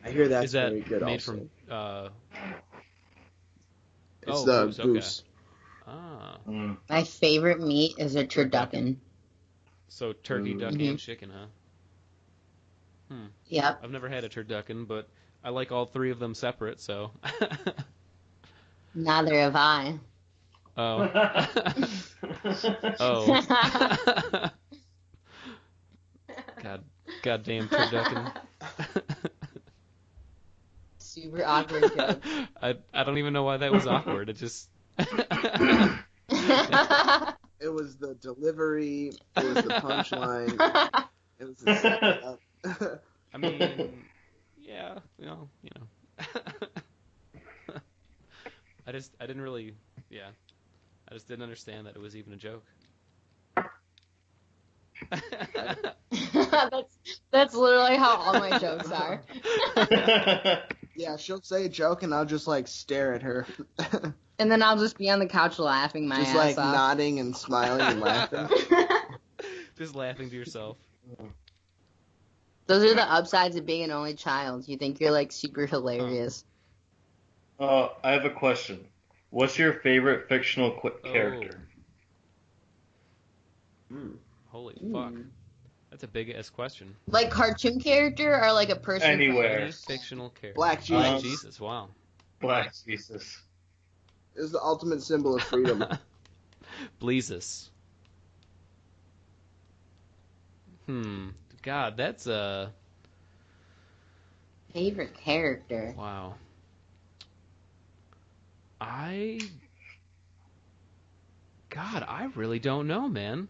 I hear that's Is that very good made also. from? It's the goose, goose. Okay. Ah, Mm. My favorite meat is a turducken. so turkey, duck, Mhm. and chicken, huh? Yep. I've never had a turducken, but I like all three of them separate. So. Neither have I. Oh. Oh. Goddamn turducken. Super awkward joke. I don't even know why that was awkward. It just It was the delivery. It was the punchline. It was the setup. I mean, yeah, you know. I didn't really, yeah. I just didn't understand that it was even a joke. that's literally how all my jokes are. Yeah, she'll say a joke and I'll just like stare at her. And then I'll just be on the couch laughing my just ass like off. nodding and smiling and laughing. Just laughing to yourself. Those are the upsides of being an only child. You think you're like super hilarious. I have a question. What's your favorite fictional character? Holy fuck. That's a big ass question. Like cartoon character or like a person? Anywhere. Any fictional character. Black Jesus. Black Jesus, wow. Black Jesus. Is the ultimate symbol of freedom. Bleezus. God, that's a... Favorite character. Wow. God, I really don't know, man.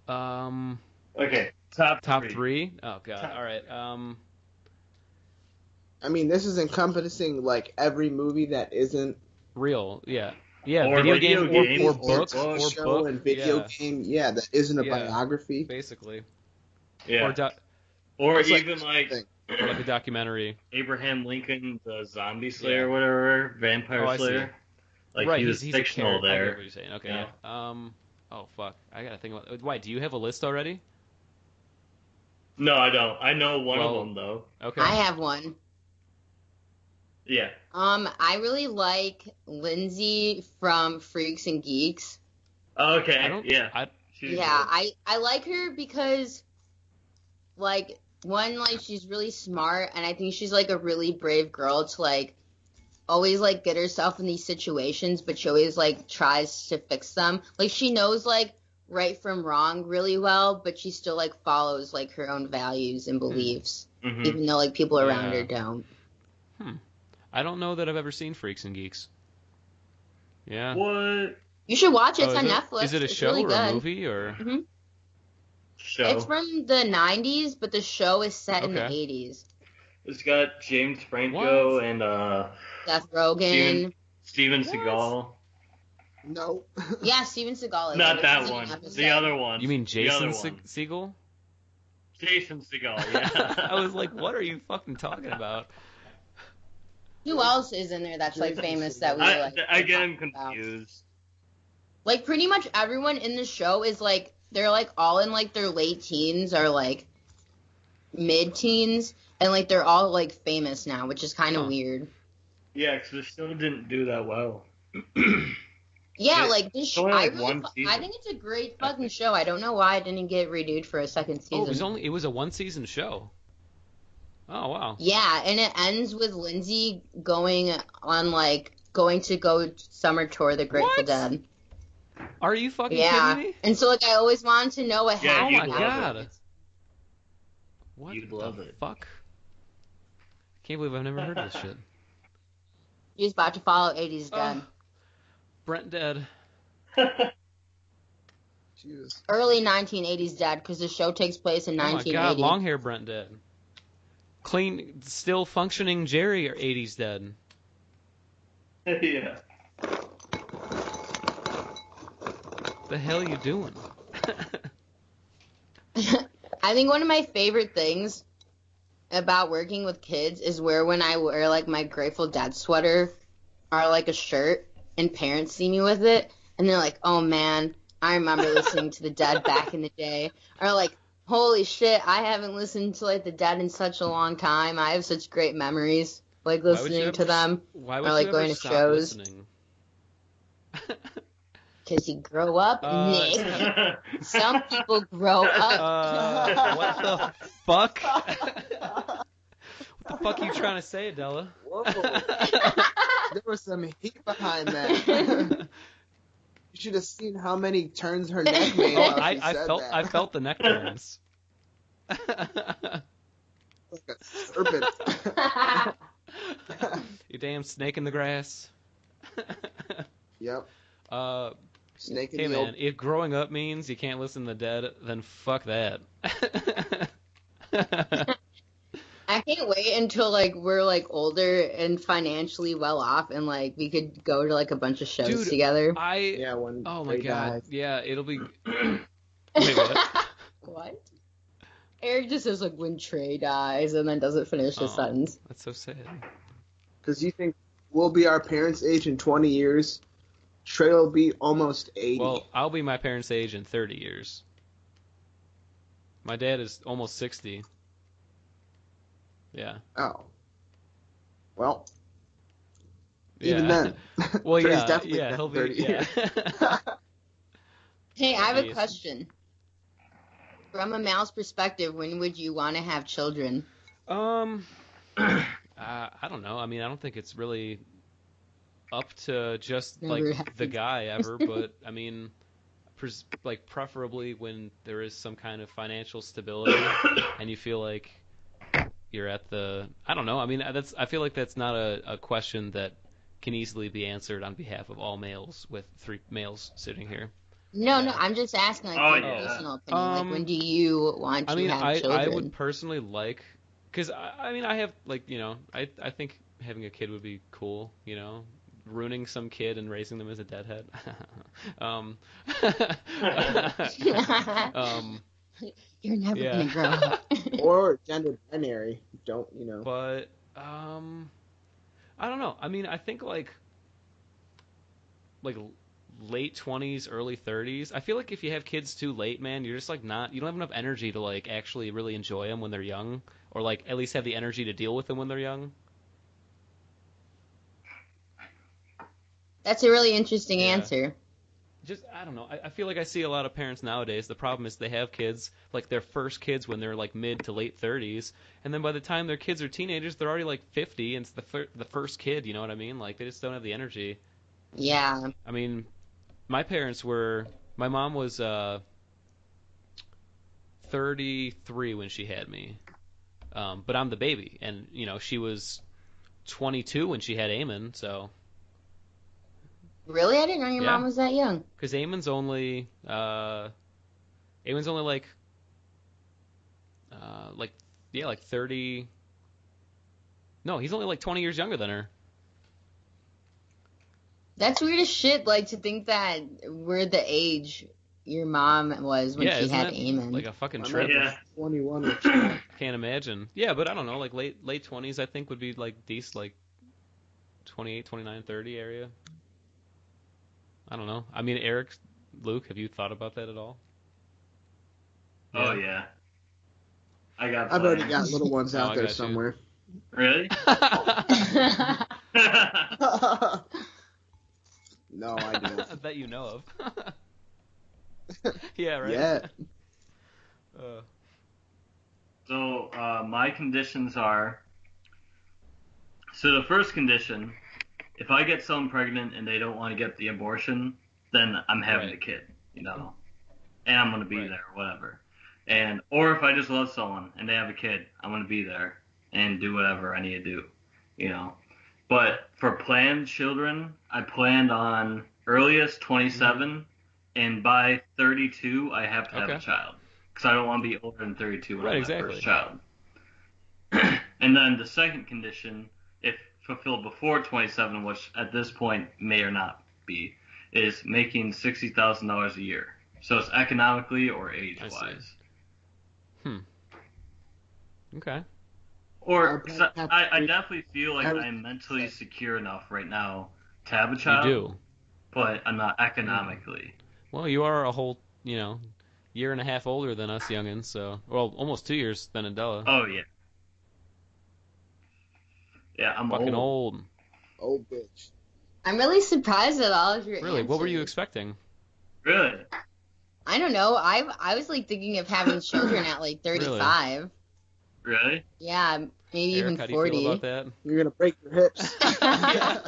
Okay, top three? Oh god. All right. I mean, this is encompassing like every movie that isn't real. Yeah. Yeah, or video game or book or show book and video game. Yeah, that isn't a biography. Basically. Yeah. Or it's even like a documentary. Abraham Lincoln, the Zombie Slayer, or whatever, Vampire Slayer. Like right, he was he's fictional there. I get what you're saying. Okay. Yeah. Oh fuck. I gotta think about. Why? Do you have a list already? No, I don't. I know one of them though. Okay. I have one. Yeah. I really like Lindsay from Freaks and Geeks. Okay. I like her because, like, one, like, she's really smart, and I think she's, like, a really brave girl to, like, always, like, get herself in these situations, but she always, like, tries to fix them. Like, she knows, like, right from wrong really well, but she still, like, follows, like, her own values and beliefs, even though, like, people around her don't. I don't know that I've ever seen Freaks and Geeks. Yeah. What? You should watch it. It's on Netflix. Is it a show really or good. A movie or? Show. It's from the 90s, but the show is set in the 80s. It's got James Franco and Seth Rogen. Steven Seagal. No. Yeah, Steven Seagal. Not that one. The other one. You mean Jason Segel? Jason Seagal, yeah. I was like, what are you fucking talking about? Who else is in there that's like famous that we like? I get him confused. Like pretty much everyone in the show is like they're like all in like their late teens or like mid-teens, and like they're all like famous now, which is kind of weird. Yeah, because the show didn't do that well. Yeah, like this show. I think it's a great fucking show. I don't know why it didn't get renewed for a second season. Oh, it was a one-season show. Oh wow. Yeah, and it ends with Lindsay going to go summer tour the Grateful Dead. Are you fucking kidding me? And so like I always wanted to know what happened. Oh my god. What You'd love it. Fuck? Can't believe I've never heard of this shit. He's about to follow 80s Dead. Brent Dead. Jesus. Early 1980s Dead, because the show takes place in 1980. Oh my god, long hair Brent Dead. Clean, still functioning Jerry or 80s Dead. Yeah. The hell are you doing? I think one of my favorite things about working with kids is when I wear like my Grateful Dead sweater or like a shirt and parents see me with it and they're like, oh man, I remember listening to the Dead back in the day. Or like, holy shit, I haven't listened to like the Dead in such a long time. I have such great memories like listening to them or like going to shows. Because you grow up, Nick. Some people grow up. What the fuck? What the fuck are you trying to say, Adela? Whoa. There was some heat behind that. You should have seen how many turns her neck made. I felt the neck turns. Like a serpent. You damn snake in the grass. Yep. Snake in Hey the man, old... if growing up means you can't listen to the Dead, then fuck that. I can't wait until like we're like older and financially well off, and like we could go to like a bunch of shows Dude, together. Yeah, when Oh my Ray god. dies. Yeah, it'll be. Wait, what? What? Eric just says like when Trey dies and then doesn't finish his Oh, sentence. that's so sad. Because you think we'll be our parents' age in 20 years. Trey will be almost 80. Well, I'll be my parents' age in 30 years. My dad is almost 60. Yeah. Oh. Well, Yeah. even then. Well, Trey's yeah, definitely yeah, got he'll 30 be. Yeah. Hey, I have a Jeez. question. From a male's perspective, when would you want to have children? I don't know. I mean, I don't think it's really up to just Never like happened. the guy ever, but I mean, like preferably when there is some kind of financial stability and you feel like you're at the. I don't know. I mean, I feel like that's not a question that can easily be answered on behalf of all males with 3 males sitting here. No, Yeah. no, I'm just asking like Oh, your yeah. personal opinion. Like when do you want to I mean, have children? I would personally like, because I mean, I have like, you know, I think having a kid would be cool, you know, ruining some kid and raising them as a deadhead. You're never yeah. gonna grow up. Or gender binary. Don't, you know. But I don't know. I mean, I think like late 20s, early 30s. I feel like if you have kids too late, man, you're just like not. You don't have enough energy to like actually really enjoy them when they're young, or like at least have the energy to deal with them when they're young. That's a really interesting Yeah. answer. Just I don't know. I feel like I see a lot of parents nowadays. The problem is they have kids, like their first kids when they're like mid to late 30s, and then by the time their kids are teenagers, they're already like 50, and it's the first kid. You know what I mean? Like they just don't have the energy. Yeah. I mean, my mom was 33 when she had me, but I'm the baby, and you know she was 22 when she had Eamon, so. Really? I didn't know your Yeah. mom was that young. Because Eamon's only like 30. No, he's only like 20 years younger than her. That's weird as shit, like to think that we're the age your mom was when Yeah, she isn't had that Eamon. like a fucking I'm trip? at Yeah. 21 with I can't imagine. Yeah, but I don't know, like late 20s I think would be like decent, like 28, 29, 30 area. I don't know. I mean, Eric, Luke, have you thought about that at all? Oh yeah. I got. I've already plans. got little ones Oh, out I there got you. somewhere. Really? No, I don't. That you know of. Yeah, right? Yeah. So my conditions are. So the first condition, if I get someone pregnant and they don't want to get the abortion, then I'm having Right. the kid, you know, and I'm gonna be Right. there, whatever. And or if I just love someone and they have a kid, I'm gonna be there and do whatever I need to do, you know. But for planned children, I planned on earliest 27, and by 32 I have to have Okay. a child because I don't want to be older than 32 when Right, I'm my exactly. first child. And then the second condition, if fulfilled before 27, which at this point may or not be, is making $60,000 a year. So it's economically or age-wise. Okay. Or I'll 'cause have I to- definitely feel like I was- I'm mentally secure enough right now to have a You child, do. but I'm not economically. Well, you are a whole, year and a half older than us youngins, so well, almost 2 years than Adela. Oh yeah. Yeah, I'm Fucking old. old. Old bitch. I'm really surprised at all of your Really? What were you answers. expecting? Really? I don't know. I was like thinking of having children at like 35. Really? Yeah, maybe Eric, even how do you 40. feel about that? You're gonna break your hips. Yeah.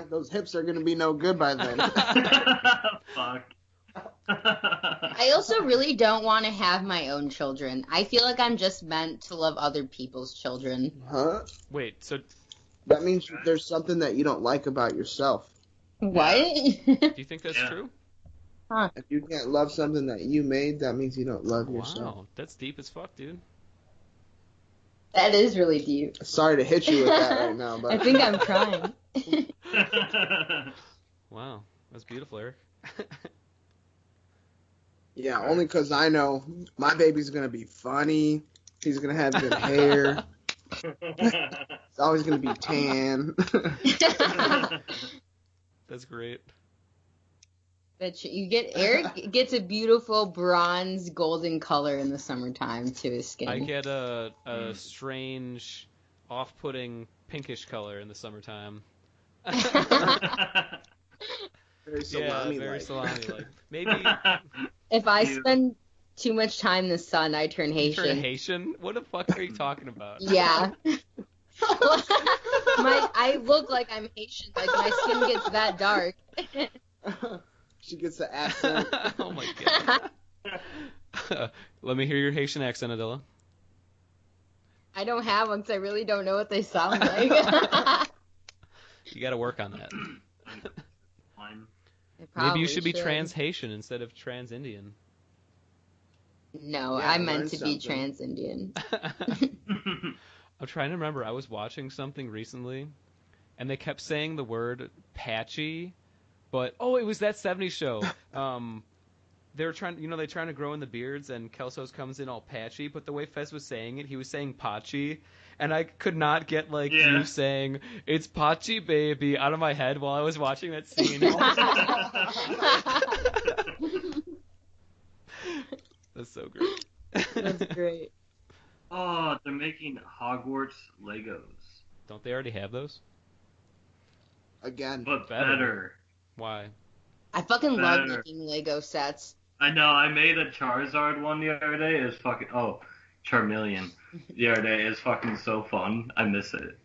Those hips are gonna be no good by then. Fuck. I also really don't want to have my own children. I feel like I'm just meant to love other people's children. Huh? Wait, so That means there's something that you don't like about yourself. What? Do you think that's Yeah. true? If you can't love something that you made, that means you don't love yourself. Wow, that's deep as fuck, dude. That is really deep. Sorry to hit you with that right now, but I think I'm crying. Wow, that's beautiful, Eric. yeah, only because I know my baby's gonna be funny. He's gonna have good hair. It's always gonna be tan. That's great. Eric gets a beautiful bronze golden color in the summertime to his skin. I get a strange, off-putting pinkish color in the summertime. Very Yeah, salami-like. very salami-like. Maybe If I You- spend too much time in the sun, I turn you're Haitian. Haitian? What the fuck are you talking about? Yeah. I look like I'm Haitian. Like my skin gets that dark. She gets the accent. Oh my god. Let me hear your Haitian accent, Adela. I don't have one because I really don't know what they sound like. You gotta work on that. Fine. Maybe you should be trans-Haitian instead of trans-Indian. No, Yeah, I learn meant to be something. trans-Indian. I'm trying to remember. I was watching something recently, and they kept saying the word patchy, but it was that '70s show. They were trying, they're trying to grow in the beards, and Kelsos comes in all patchy, but the way Fez was saying it, he was saying pachi, and I could not get you saying it's pachi baby out of my head while I was watching that scene. That's so great. That's great. Oh, they're making Hogwarts Legos, Don't they already have those? Again. but Better. better. Why? I fucking love Better. making Lego sets. I know. I made a Charizard one the other day. It's fucking Charmeleon. The other day is fucking so fun. I miss it.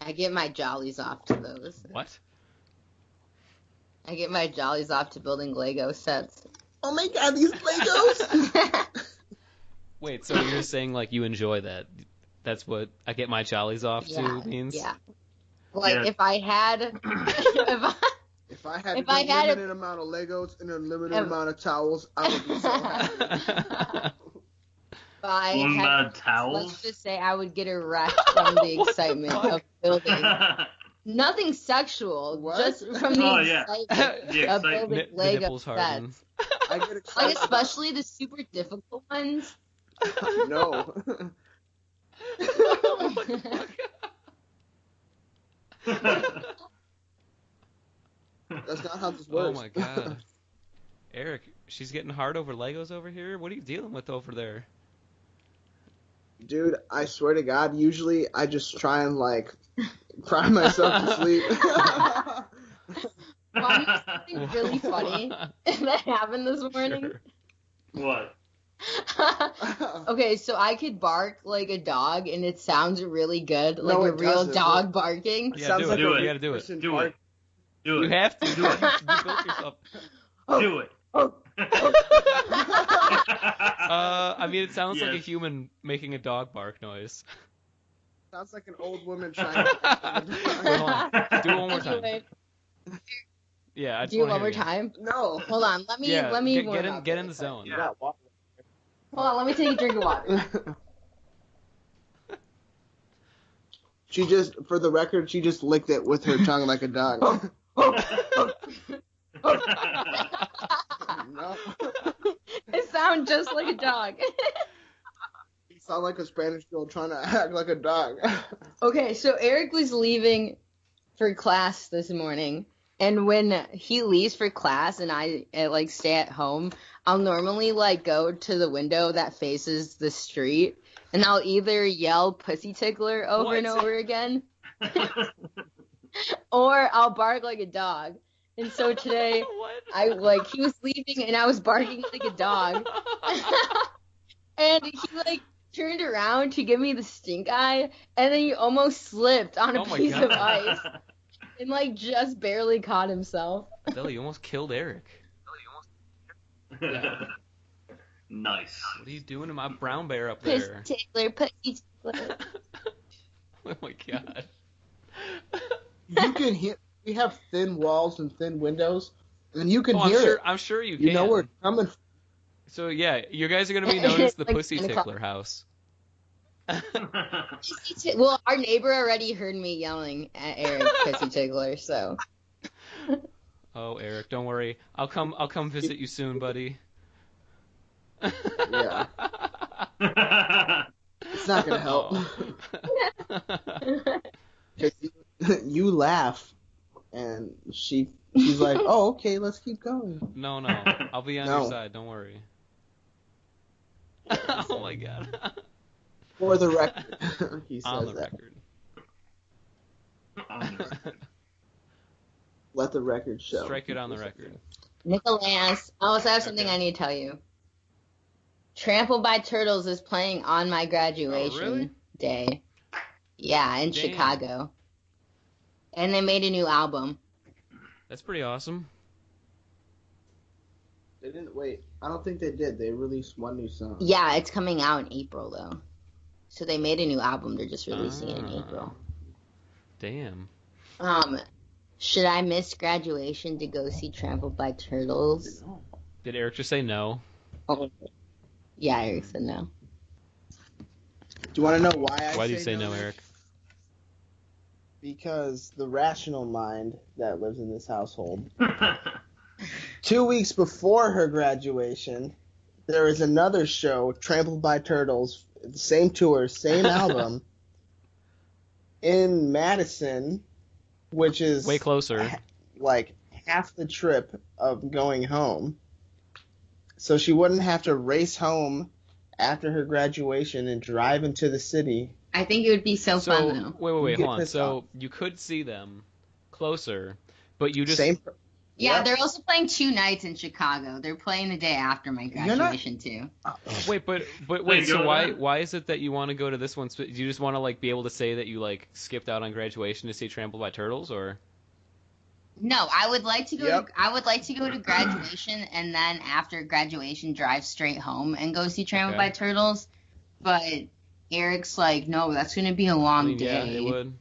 I get my jollies off to those. What? I get my jollies off to building Lego sets. Oh my god, these Legos! Wait, so you're saying you enjoy that? That's what I get my jollies off Yeah, to means? yeah. Like Yeah. if I had, If I had If a I had a- limited amount of Legos and a limited amount of towels, I would be so happy. if I One had, bad let's towels. just say I would get erect from the What the excitement fuck? of building. Nothing sexual, What? just from the Oh, yeah. excitement The of excitement. building The Lego nipples harden. sets. I get excited. Like especially the super difficult ones. No. What the fuck? That's not how this Oh works. my god. Eric, she's getting hard over Legos over here? What are you dealing with over there? Dude, I swear to God, usually I just try and cry myself to sleep. Want to know something really funny that happened this morning? Sure. What? Okay, so I could bark like a dog, and it sounds really good, like No, a it real doesn't. dog barking. Yeah, Sounds do like it. Do a it. You gotta do it. person Do bark. it. Do You it. have to. You built yourself. Do it. I mean, it sounds like a Yes. human making a dog bark noise. Sounds like an old woman trying to. Wait, hold on. Do it one more time. Anyway, Yeah, I just do it wanna one more hear you. time. No. Hold on, let me Yeah, warm get up in really the quick. zone. Yeah. Hold on, let me take a drink of water. For the record, she just licked it with her tongue like a dog. No. It sounds just like a dog. You sound like a Spanish girl trying to act like a dog. Okay, so Eric was leaving for class this morning, and when he leaves for class and I stay at home, I'll normally go to the window that faces the street, and I'll either yell "pussy tickler" over and What? over again, or I'll bark like a dog. And so today, What? he was leaving and I was barking like a dog, and he turned around to give me the stink eye, and then he almost slipped on a Oh my piece God. of ice and just barely caught himself. Adela, you almost killed Eric. Nice. What are you doing to my brown bear up Pussy there? tickler, pussy tickler. Oh my god. You can hear. We have thin walls and thin windows, and you can Oh, hear it. I'm sure you You can. know where it's coming from. So yeah, you guys are gonna be known as the Like Pussy 10 o'clock. Tickler house. Well, our neighbor already heard me yelling at Eric Pussy Tickler, so. Oh, Eric, don't worry. I'll come visit you soon, buddy. Yeah. It's not gonna help. Oh. 'Cause you laugh, and she's like, "Oh, okay, let's keep going." No, I'll be on No. your side. Don't worry. Oh my god. For the record, he says On the that. record. Let the record show. Strike it on the record. Nicholas, I also have something Okay. I need to tell you. Trampled by Turtles is playing on my graduation really? day. Yeah, in Damn. Chicago. And they made a new album. That's pretty awesome. They didn't wait. I don't think they did. They released one new song. Yeah, it's coming out in April, though. So they made a new album. They're just releasing it in Ah. April. Damn. Should I miss graduation to go see Trampled by Turtles? Did Eric just say no? Oh, yeah, Eric said no. Do you want to know why I Why do you say no, Nick? Eric? Because the rational mind that lives in this household. 2 weeks before her graduation, there was another show, Trampled by Turtles, same tour, same album, in Madison, which is Way closer. like half the trip of going home. So she wouldn't have to race home after her graduation and drive into the city. I think it would be so fun though. Wait, You get hold on. pissed So off. you could see them closer, but you just Same. Yeah, Yep. they're also playing 2 nights in Chicago. They're playing the day after my You're not- graduation too. wait, but Wait, wait. So go why ahead. why is it that you want to go to this one? Do you just want to like be able to say that you like skipped out on graduation to see Trampled by Turtles, or? No, I would like to go. Yep. I would like to go to graduation and then after graduation drive straight home and go see Trampled Okay. by Turtles. But Eric's like, no, that's gonna be a I long mean, yeah, day. it would.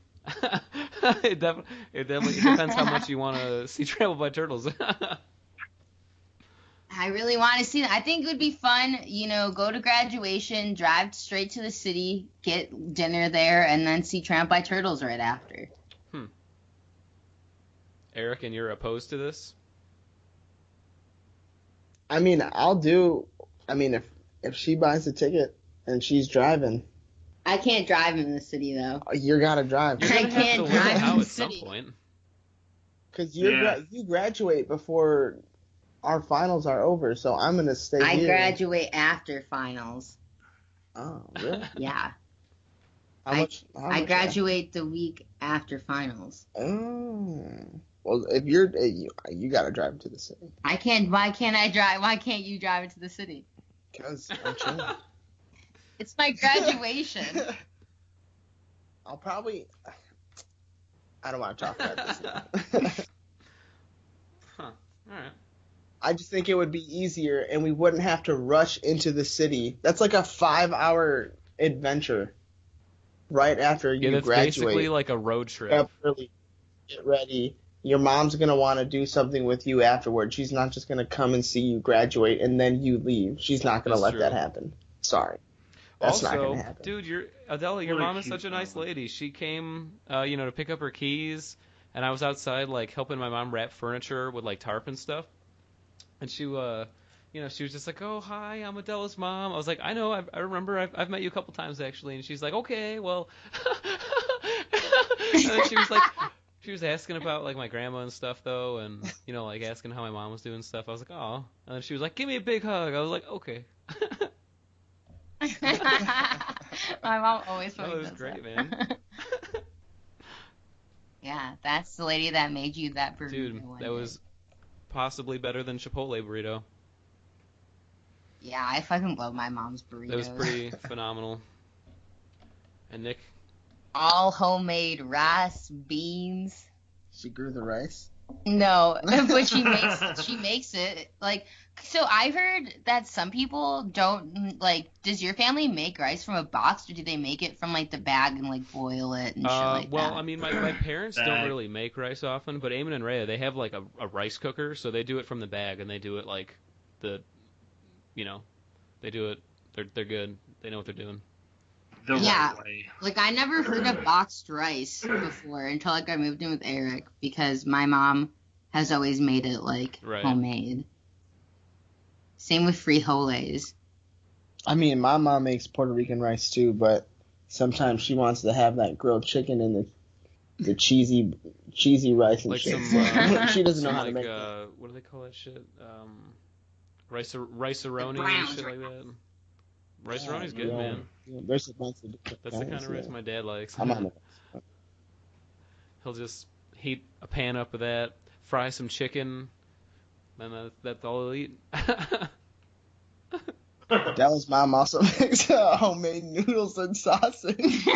It definitely depends how much you want to see Trampled by Turtles. I really want to see that. I think it would be fun, go to graduation, drive straight to the city, get dinner there, and then see Trampled by Turtles right after. Eric, and you're opposed to this? I mean, if she buys a ticket and she's driving, I can't drive in the city though. you gotta drive. You're I gonna have can't to learn drive how in at the some city. point. Because Yeah. you graduate before our finals are over, so I'm gonna stay I here. graduate after finals. Oh, really? Yeah. How I- much? How I much graduate the week after finals. Oh. Well, if you gotta drive to the city. I can't. Why can't I drive? Why can't you drive into the city? Because I'm chilling. It's my graduation. I'll probably. I don't want to talk about this now. Huh. All right. I just think it would be easier, and we wouldn't have to rush into the city. That's like a 5-hour adventure. Right after Yeah, you that's graduate, basically like a road trip. up early, get ready. Your mom's gonna want to do something with you afterward. She's not just gonna come and see you graduate and then you leave. She's not gonna That's let true. that happen. Sorry, that's not Also, gonna happen. dude, Adela, your What a mom is cute such a nice mom. lady. She came, to pick up her keys, and I was outside like helping my mom wrap furniture with like tarp and stuff. And she, she was just like, "Oh, hi, I'm Adela's mom." I was like, "I know, I remember, I've met you a couple times actually." And she's like, "Okay, well," and then she was like, she was asking about like my grandma and stuff though, and like asking how my mom was doing and stuff. I was like, "Oh," and then she was like, "Give me a big hug." I was like, "Okay." My mom always That told me was does great, that. man. Yeah, that's the lady that made you that burrito. Dude, one that day. was possibly better than Chipotle burrito. Yeah, I fucking love my mom's burritos. That was pretty phenomenal. And Nick, All homemade rice, beans. She grew the rice. No, but she makes it like. So I heard that some people don't like. Does your family make rice from a box, or do they make it from like the bag and like boil it and shit like Well, that? I mean, my parents don't Bag. really make rice often, but Eamon and Rhea, they have like a rice cooker, so they do it from the bag, and they do it like the, you know, they do it. They're good. They know what they're doing. The Yeah. right way. Like I never heard of boxed rice before until like I moved in with Eric because my mom has always made it like Right. homemade. Same with frijoles. I mean, my mom makes Puerto Rican rice too, but sometimes she wants to have that grilled chicken and the cheesy rice and Like shit. some, She doesn't know some how to like make that. what do they call that shit? Rice-a-roni and browns shit right like that. Rice-a-roni's good, Yeah. man. Yeah, there's a bunch of different That's the kind kinds, of rice yeah. my dad likes. I'm on the He'll just heat a pan up with that, fry some chicken, and that's all he'll eat. Adela's mom also makes homemade noodles and sausage.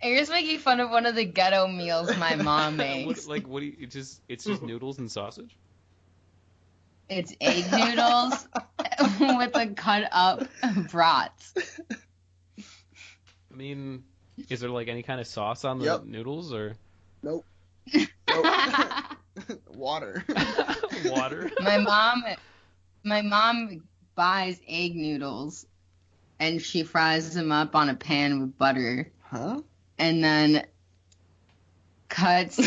Eric's making fun of one of the ghetto meals my mom makes. what do you? It's just noodles and sausage. It's egg noodles with a cut up brats. I mean, is there like any kind of sauce on the Yep. noodles or Nope. Water. water? My mom buys egg noodles and she fries them up on a pan with butter Huh? and then cuts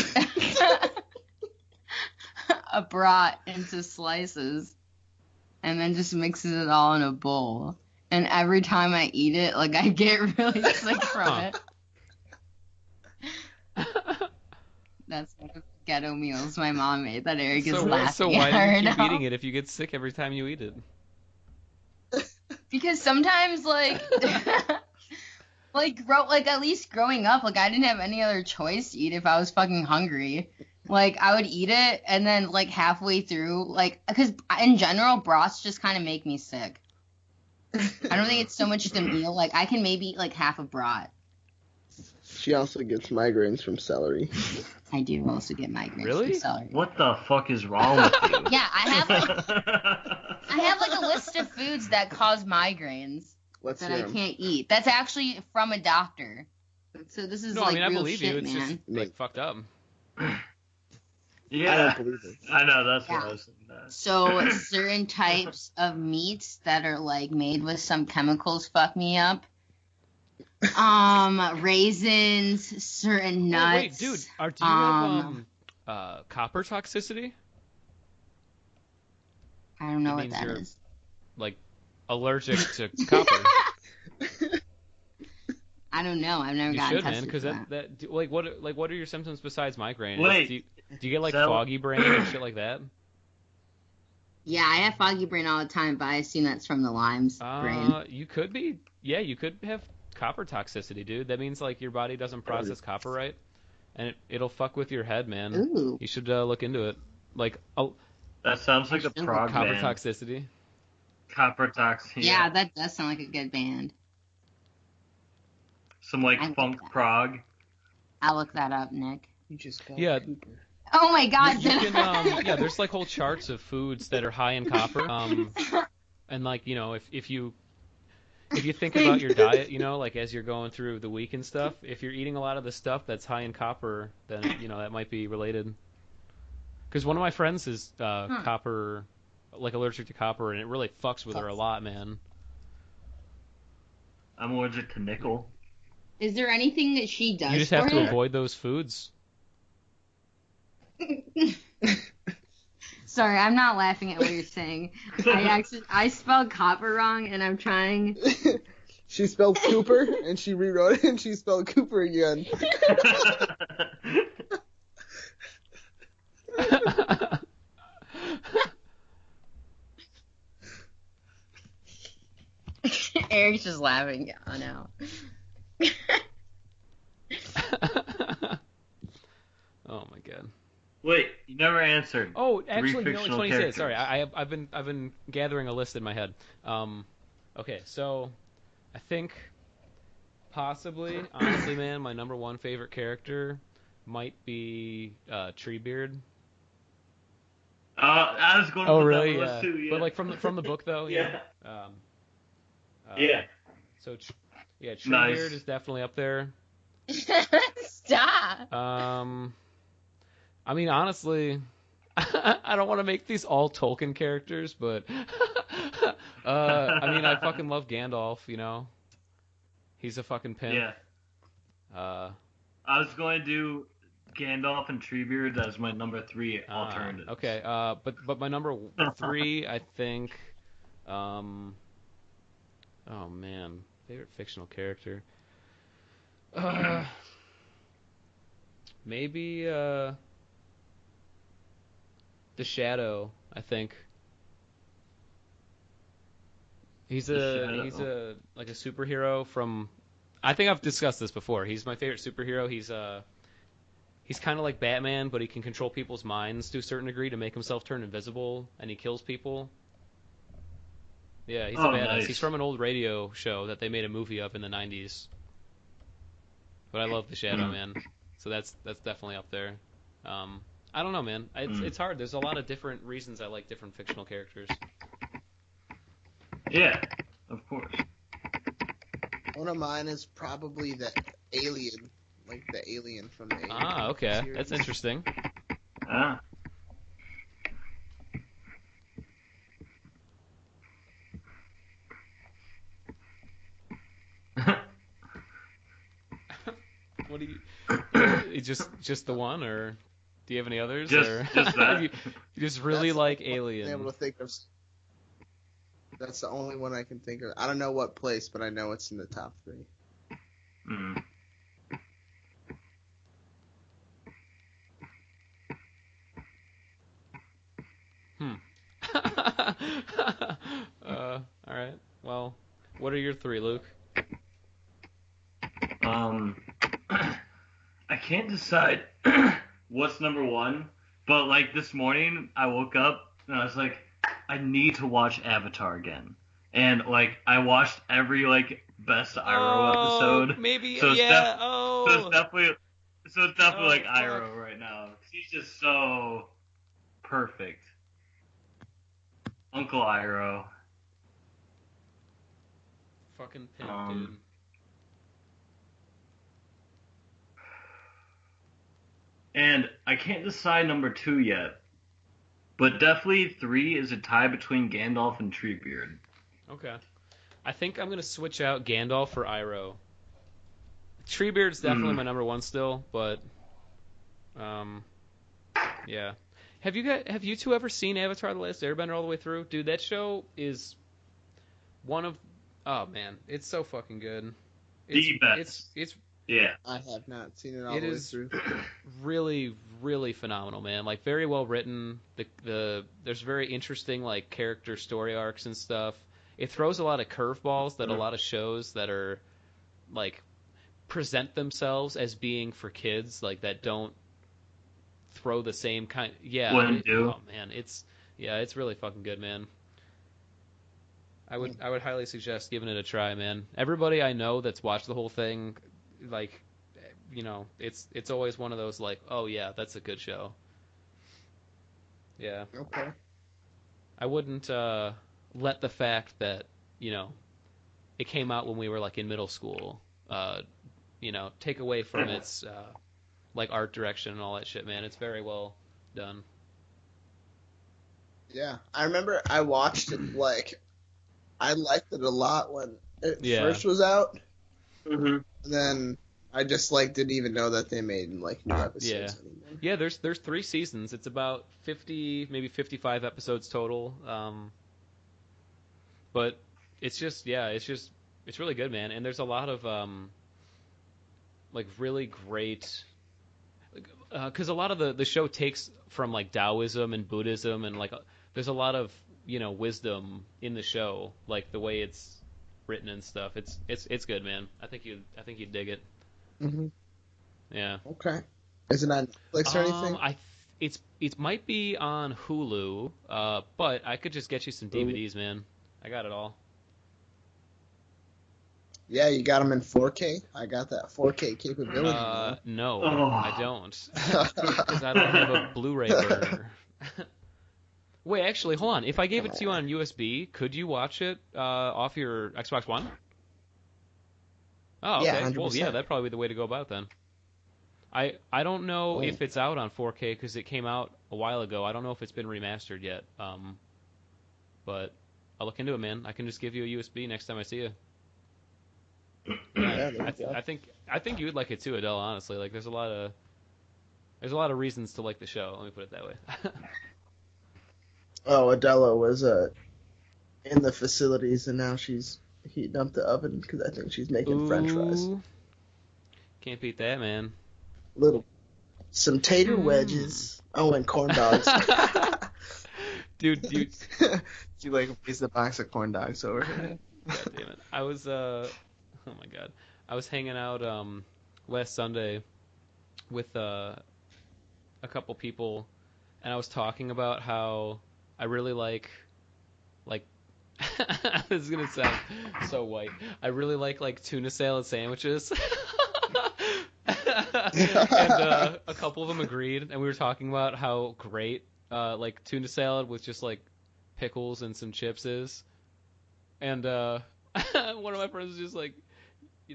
a brat into slices and then just mixes it all in a bowl. And every time I eat it, like I get really sick from it. That's one of the ghetto meals my mom made that Eric is laughing so why at do her you keep now. eating it if you get sick every time you eat it? Because sometimes, like, like at least growing up, like I didn't have any other choice to eat if I was fucking hungry. Like I would eat it, and then like halfway through, like, because in general, broths just kind of make me sick. I don't think it's so much the meal. Like I can maybe eat like half a brat. She also gets migraines from celery. I do also get migraines Really? from celery. What the fuck is wrong with you? Yeah, I have like a list of foods that cause migraines Let's that hear I 'em. can't eat. That's actually from a doctor. So this is No, like I mean I real believe shit, you. It's man. just like fucked up. Yeah, I don't believe it. I know, that's what Yeah. I was saying. That. So certain types of meats that are like made with some chemicals fuck me up. Raisins, certain nuts. Oh, wait, dude, do you have copper toxicity? I don't know It what means that you're- is. Like allergic to copper? I don't know. I've never You gotten should, man, tested because for that. what are your symptoms besides migraine? Wait, Do you get like so- foggy brain and shit like that? Yeah, I have foggy brain all the time, but I assume that's from the limes brain. You could have copper toxicity, dude. That means like your body doesn't process copper right, and it'll fuck with your head, man. Ooh. You should look into it. Like That sounds like a Copper prog copper band. toxicity. Copper tox. Yeah, that does sound like a good band. Some like I like funk that. prog. I'll look that up, Nick. You just got Yeah. Cooper. Oh my god, You can yeah, there's like whole charts of foods that are high in copper. And like, you know, if you think about your diet, you know, like as you're going through the week and stuff, if you're eating a lot of the stuff that's high in copper, then you know that might be related. Because one of my friends is copper, like allergic to copper, and it really fucks with her a lot, man. I'm allergic to nickel. Is there anything that she does You just for have to it? avoid those foods. Sorry, I'm not laughing at what you're saying. I spelled copper wrong, and I'm trying. She spelled Cooper, and she rewrote it, and she spelled Cooper again. Eric's just laughing. Oh no. Oh my god. Wait, you never answered. Oh, actually, you know, it's fictional funny you say it. characters. Sorry, I've been gathering a list in my head. Okay, so I think possibly, honestly, man, my number one favorite character might be Treebeard. I was going to Oh, put really? that one Yeah. too. Yeah. But like from the book though, Yeah. Um, Yeah. So Treebeard Nice. is definitely up there. Stop. I mean, honestly, I don't want to make these all Tolkien characters, but I mean, I fucking love Gandalf. You know, he's a fucking pimp. Yeah. I was going to do Gandalf and Treebeard as my number 3 alternative. Okay. But my number 3, I think. Oh man, favorite fictional character. Maybe the Shadow. I think he's a like a superhero from. I think I've discussed this before. He's my favorite superhero. He's kind of like Batman, but he can control people's minds to a certain degree to make himself turn invisible, and he kills people. Yeah, he's a badass. Nice. He's from an old radio show that they made a movie of in the 90s. But I love the Shadow, man. So that's definitely up there. I don't know, man. It's hard. There's a lot of different reasons I like different fictional characters. Yeah, of course. One of mine is probably the alien, like the alien from the Alien Okay. series. That's interesting. Ah. What do you just the one, or do you have any others? Just that. you just really That's like the only one Alien. I'm able to think of. That's the only one I can think of. I don't know what place, but I know it's in the top 3. Mm. All right. Well, what are your 3, Luke? I can't decide what's number 1, but like this morning I woke up and I was like, I need to watch Avatar again, and like I watched every like best Iroh episode. Maybe So it's yeah. So it's definitely like fuck. Iroh right now. He's just so perfect. Uncle Iroh. Fucking pimp, dude. And I can't decide number 2 yet, but definitely 3 is a tie between Gandalf and Treebeard. Okay. I think I'm gonna switch out Gandalf for Iroh. Treebeard's definitely my number 1 still, but yeah. Have you two ever seen Avatar: The Last Airbender all the way through? Dude, that show is one of oh man, it's so fucking good. The best. It's Yeah. I have not seen it all the way through. really, really phenomenal, man. Like very well written. There's very interesting like character story arcs and stuff. It throws a lot of curveballs that a lot of shows that are like present themselves as being for kids, like that don't throw the same kind. Yeah. Oh man, it's really fucking good, man. I would highly suggest giving it a try, man. Everybody I know that's watched the whole thing, like, you know, it's always one of those like, oh yeah, that's a good show. Yeah. Okay. I wouldn't let the fact that, you know, it came out when we were like in middle school, you know, take away from its like art direction and all that shit, man. It's very well done. Yeah, I remember I watched it, like, I liked it a lot when it first was out. Mm-hmm. And then I just, like, didn't even know that they made, like, new episodes anymore. Yeah, there's 3 seasons. It's about 50, maybe 55 episodes total. But it's really good, man. And there's a lot of, like, really great, because a lot of the show takes from, like, Taoism and Buddhism, and, like, there's a lot of, you know, wisdom in the show, like, the way it's written and stuff. It's good, man. I think you'd dig it. Mm-hmm. Yeah. Okay. Is it on Netflix or anything? It might be on Hulu, but I could just get you some DVDs, man. I got it all. Yeah, you got them in 4K. I got that 4K capability. No, Oh. I don't. Because I don't have a Blu-ray burner. Wait, actually, hold on. If I gave it to you on USB, could you watch it off your Xbox One? Oh, okay. Yeah, 100%. Well, yeah, that'd probably be the way to go about it then. I don't know if it's out on 4K because it came out a while ago. I don't know if it's been remastered yet. But I'll look into it, man. I can just give you a USB next time I see you. Yeah, I think you would like it too, Adela. Honestly, like there's a lot of reasons to like the show. Let me put it that way. Oh, Adela was in the facilities, and now she's heating up the oven because I think she's making French fries. Can't beat that, man. Some tater wedges. Oh, and corn dogs. Dude. She raised a box of corn dogs over here. God damn it. I was oh my god. I was hanging out last Sunday with a couple people, and I was talking about how I really like this is gonna sound so white. I really like tuna salad sandwiches. And a couple of them agreed, and we were talking about how great like tuna salad with just like pickles and some chips is. And one of my friends was just like,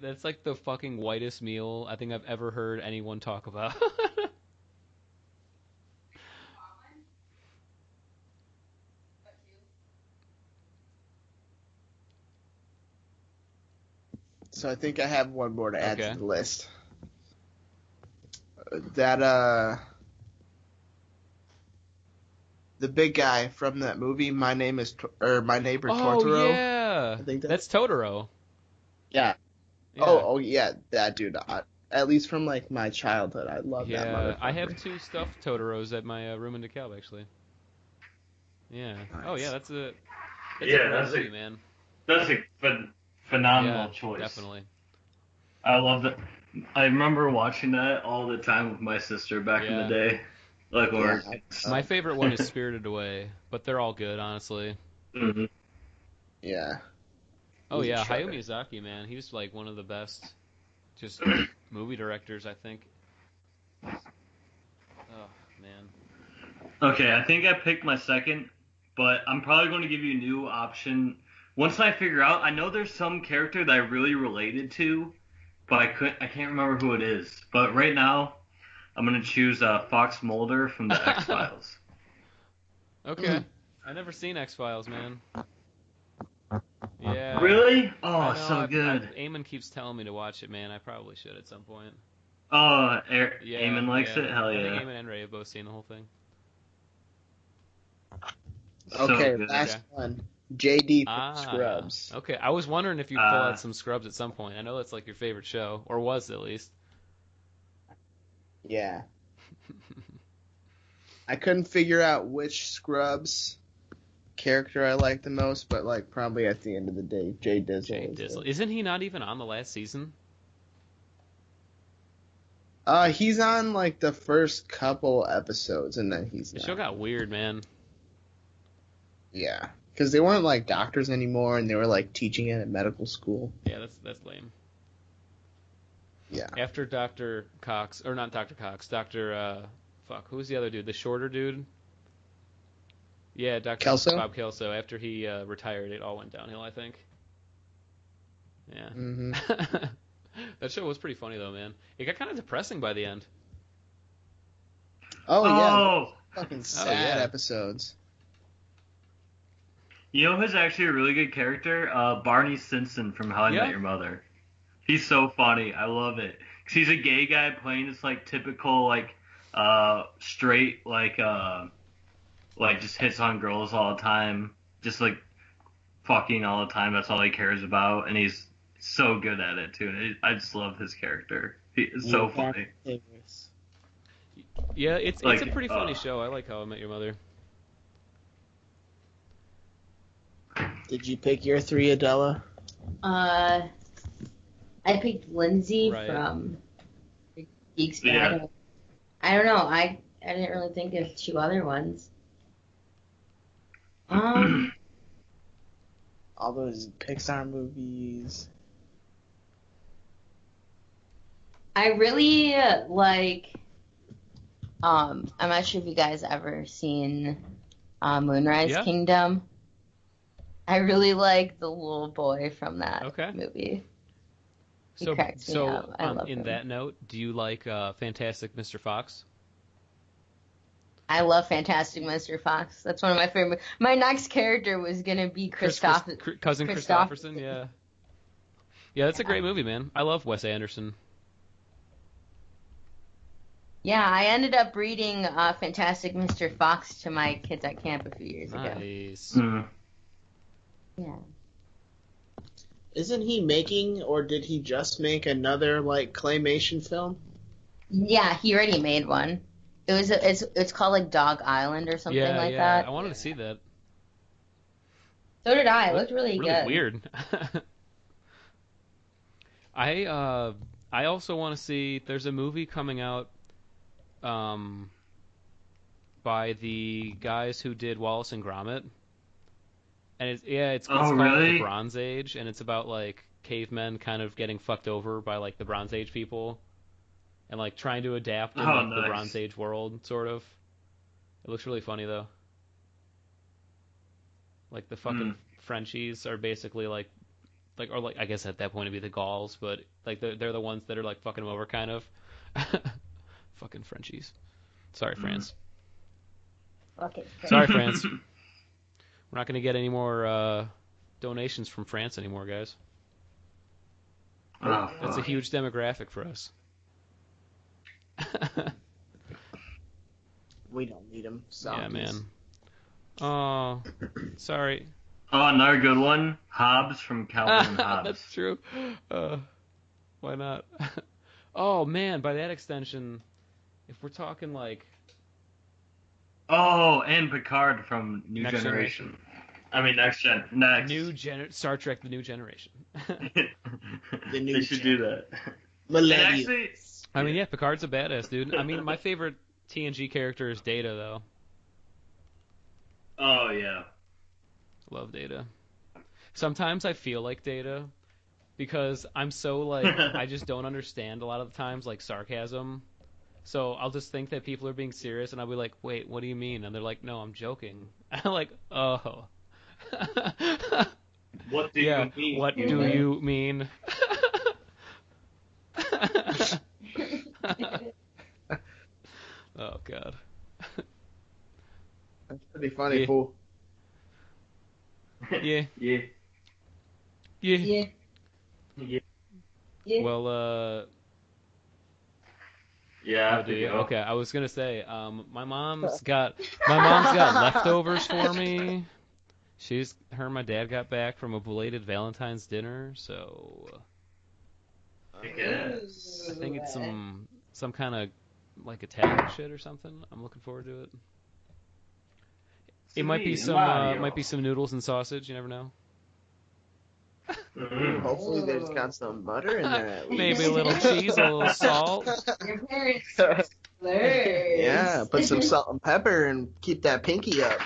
that's like the fucking whitest meal I think I've ever heard anyone talk about. So I think I have one more to add Okay. to the list. That the big guy from that movie, My Neighbor Totoro. Oh yeah, I think that's Totoro. Yeah. Yeah. Oh yeah, that dude. At least from like my childhood, I love that Yeah, motherfucker. I have 2 stuffed Totoros at my room in DeKalb actually. Yeah. Nice. Oh yeah, that's a Yeah, great that's movie, man. That's a phenomenal Yeah, choice. definitely. I love it. I remember watching that all the time with my sister back in the Yeah. day. Like when we were Yeah. kids. My favorite one is Spirited Away, but they're all good, honestly. Mhm. Yeah. Oh He's a yeah, shredder. Hayao Miyazaki, man, he was like one of the best, just movie directors, I think. Oh man. Okay, I think I picked my second, but I'm probably going to give you a new option. Once I figure out, I know there's some character that I really related to, but I can't remember who it is. But right now, I'm gonna choose Fox Mulder from the X-Files. Okay. I never seen X-Files, man. Yeah. Really? I Oh, know, so good. Eamon keeps telling me to watch it, man. I probably should at some point. Oh, Yeah. Eamon likes yeah. it? Hell I yeah. think Eamon and Ray have both seen the whole thing. Okay, So good. last Okay. one. JD from Scrubs. Okay, I was wondering if you pull out some Scrubs at some point. I know that's like your favorite show, or was at least. Yeah. I couldn't figure out which Scrubs character I liked the most, but like probably at the end of the day, Jay Dizzle. Jay Dizzle. Isn't he not even on the last season? He's on like the first couple episodes, and then he's The not. show got weird, man. Yeah, because they weren't like doctors anymore, and they were like teaching it at medical school. Yeah, that's lame. Yeah. After Dr. Cox, or not Dr. Cox, Dr. Who's the other dude? The shorter dude? Yeah, Dr. Kelso? Bob Kelso. After he retired, it all went downhill, I think. Yeah. Mm-hmm. That show was pretty funny, though, man. It got kind of depressing by the end. Oh yeah, Oh, fucking sad yeah. episodes. you know who's actually a really good character? Barney Stinson from How I Yeah. Met Your Mother. He's so funny. I love it. 'Cause he's a gay guy playing this like typical like straight like just hits on girls all the time, just like fucking all the time. That's all he cares about, and he's so good at it too. And I just love his character. It's so funny. Yeah, it's Like, a pretty funny show. I like How I Met Your Mother. Did you pick your 3, Adela? I picked Lindsay Right. from Geeks Yeah. Battle. I don't know. I didn't really think of 2 other ones. All those Pixar movies. I really like. I'm not sure if you guys ever seen Moonrise Yeah. Kingdom. I really like the little boy from that Okay. movie. He So, cracks me up. I love in him. that note, do you like Fantastic Mr. Fox? I love Fantastic Mr. Fox. That's one of my favorite. My next character was gonna be Cousin Christopherson, yeah. Yeah, that's a great movie, man. I love Wes Anderson. Yeah, I ended up reading Fantastic Mr. Fox to my kids at camp a few years ago. Nice. Mm. Yeah. Isn't he making, or did he just make another like claymation film? Yeah, he already made one. It's called like Dog Island or something Yeah, like yeah. that. I wanted to see that. So did I. It looked really good. Weird. I also want to see. There's a movie coming out, by the guys who did Wallace and Gromit, and it's Oh, called really? The Bronze Age, and it's about like cavemen kind of getting fucked over by like the Bronze Age people, and like trying to adapt in Oh, like the nice. Bronze Age world, sort of. It looks really funny though. Like the fucking Frenchies are basically like or like I guess at that point it'd be the Gauls, but like they're the ones that are like fucking them over kind of. Fucking Frenchies. Sorry, France. Okay. Sorry, France. We're not gonna get any more donations from France anymore, guys. Oh, That's a fuck. huge demographic for us. We don't need him. Yeah, man. Oh, sorry. Oh, another good one. Hobbs from Calvin and Hobbes. That's true. Why not? Oh man, by that extension, if we're talking like Oh, and Picard from New Next Generation. I mean, Next. Star Trek: The New Generation. The new They should do that. And Millennium. actually, I mean, yeah, Picard's a badass dude. I mean, my favorite TNG character is Data, though. oh yeah. Love Data. Sometimes I feel like Data because I'm so like I just don't understand a lot of the times like sarcasm. So I'll just think that people are being serious, and I'll be like, "Wait, what do you mean?" And they're like, "No, I'm joking." I'm like, "Oh." What do Yeah. you mean? What do you mean? Oh God. That's pretty funny, Yeah. fool. Yeah. Yeah. Yeah. Yeah. Yeah. Yeah. Well, Yeah. I oh, have do to you? go. Okay, I was gonna say, my mom's got leftovers for me. Her and my dad got back from a belated Valentine's dinner, so Yes. I think it's some kind of like Italian shit or something. I'm looking forward to it. It might be Sweet, some Mario. noodles and sausage. You never know. Mhm. Hopefully there's got some butter in there at least. Maybe a little cheese, a little salt. Your parents are slurs. Yeah, put some salt and pepper and keep that pinky up.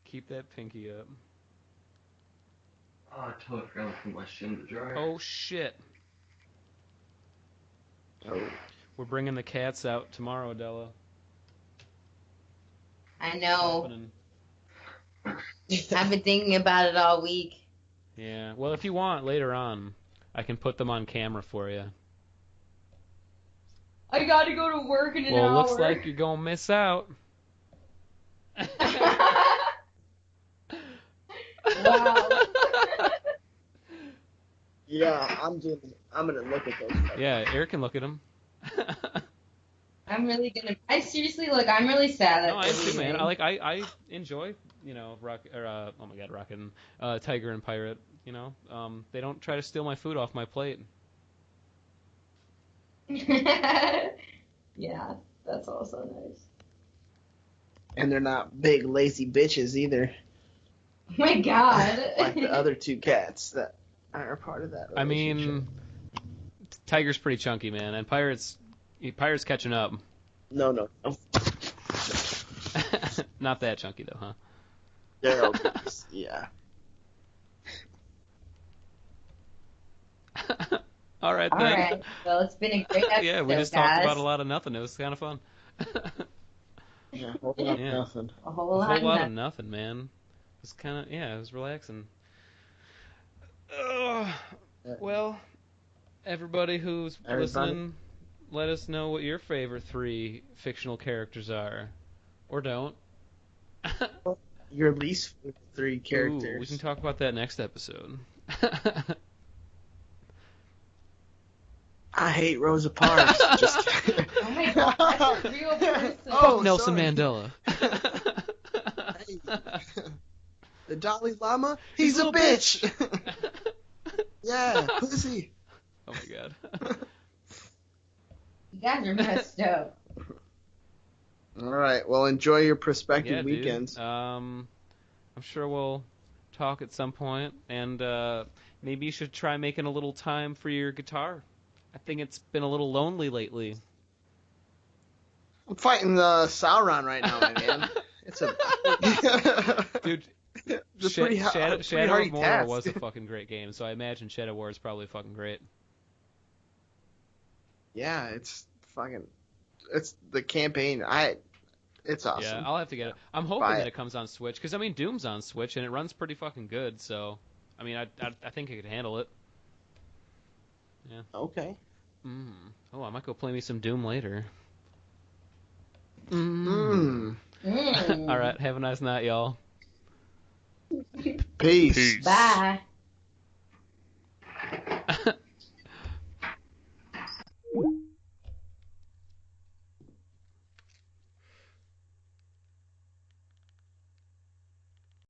Keep that pinky up. Oh, I totally forgot to put my shit in the dryer. Oh shit. Oh. We're bringing the cats out tomorrow, Adela. I What's know. happening? I've been thinking about it all week. Yeah. Well, if you want later on, I can put them on camera for you. I gotta go to work in an Well, it hour. looks like you're gonna miss out. Wow. Yeah, I'm gonna look at those. Yeah, Eric can look at them. I'm really gonna. I seriously look. I'm really sad. No, I am too, man. I enjoy, Rockin', Tiger and Pirate. They don't try to steal my food off my plate. Yeah, that's also nice. And they're not big lazy bitches either, Oh my god. like the other two cats that are a part of that I relationship. mean, Tiger's pretty chunky, man, and Pirate's catching up. No. Not that chunky though, huh? They're obese. Yeah. All right All then. right. Well, it's been a great episode, Yeah, we just guys. talked about a lot of nothing. It was kind of fun. Yeah, a whole lot of Yeah. nothing. A whole A lot. whole of lot nothing. of nothing, man. It was kind of, yeah, it was relaxing. Oh, well, everybody who's listening, let us know what your favorite 3 fictional characters are. Or don't. Your least 3 characters. Ooh, we can talk about that next episode. I hate Rosa Parks. Just kidding. Oh my god, that's a real person. Oh, Fuck Nelson sorry. Mandela. The Dalai Lama? He's a little bitch. Yeah, pussy. Oh my god. You guys are messed up. All right. Well, enjoy your Yeah, prospective dude. weekends. I'm sure we'll talk at some point, and maybe you should try making a little time for your guitar. I think it's been a little lonely lately. I'm fighting the Sauron right now, my man. It's a Dude, It's a pretty Shadow hardy of Mordor task. was a fucking great game, so I imagine Shadow War is probably fucking great. Yeah, it's the campaign. It's awesome. Yeah, I'll have to get it. I'm hoping Buy that it. it comes on Switch, because, I mean, Doom's on Switch, and it runs pretty fucking good, so, I mean, I think I could handle it. Okay. Oh, I might go play me some Doom later. Mm. All right, have a nice night, y'all. Peace. Bye.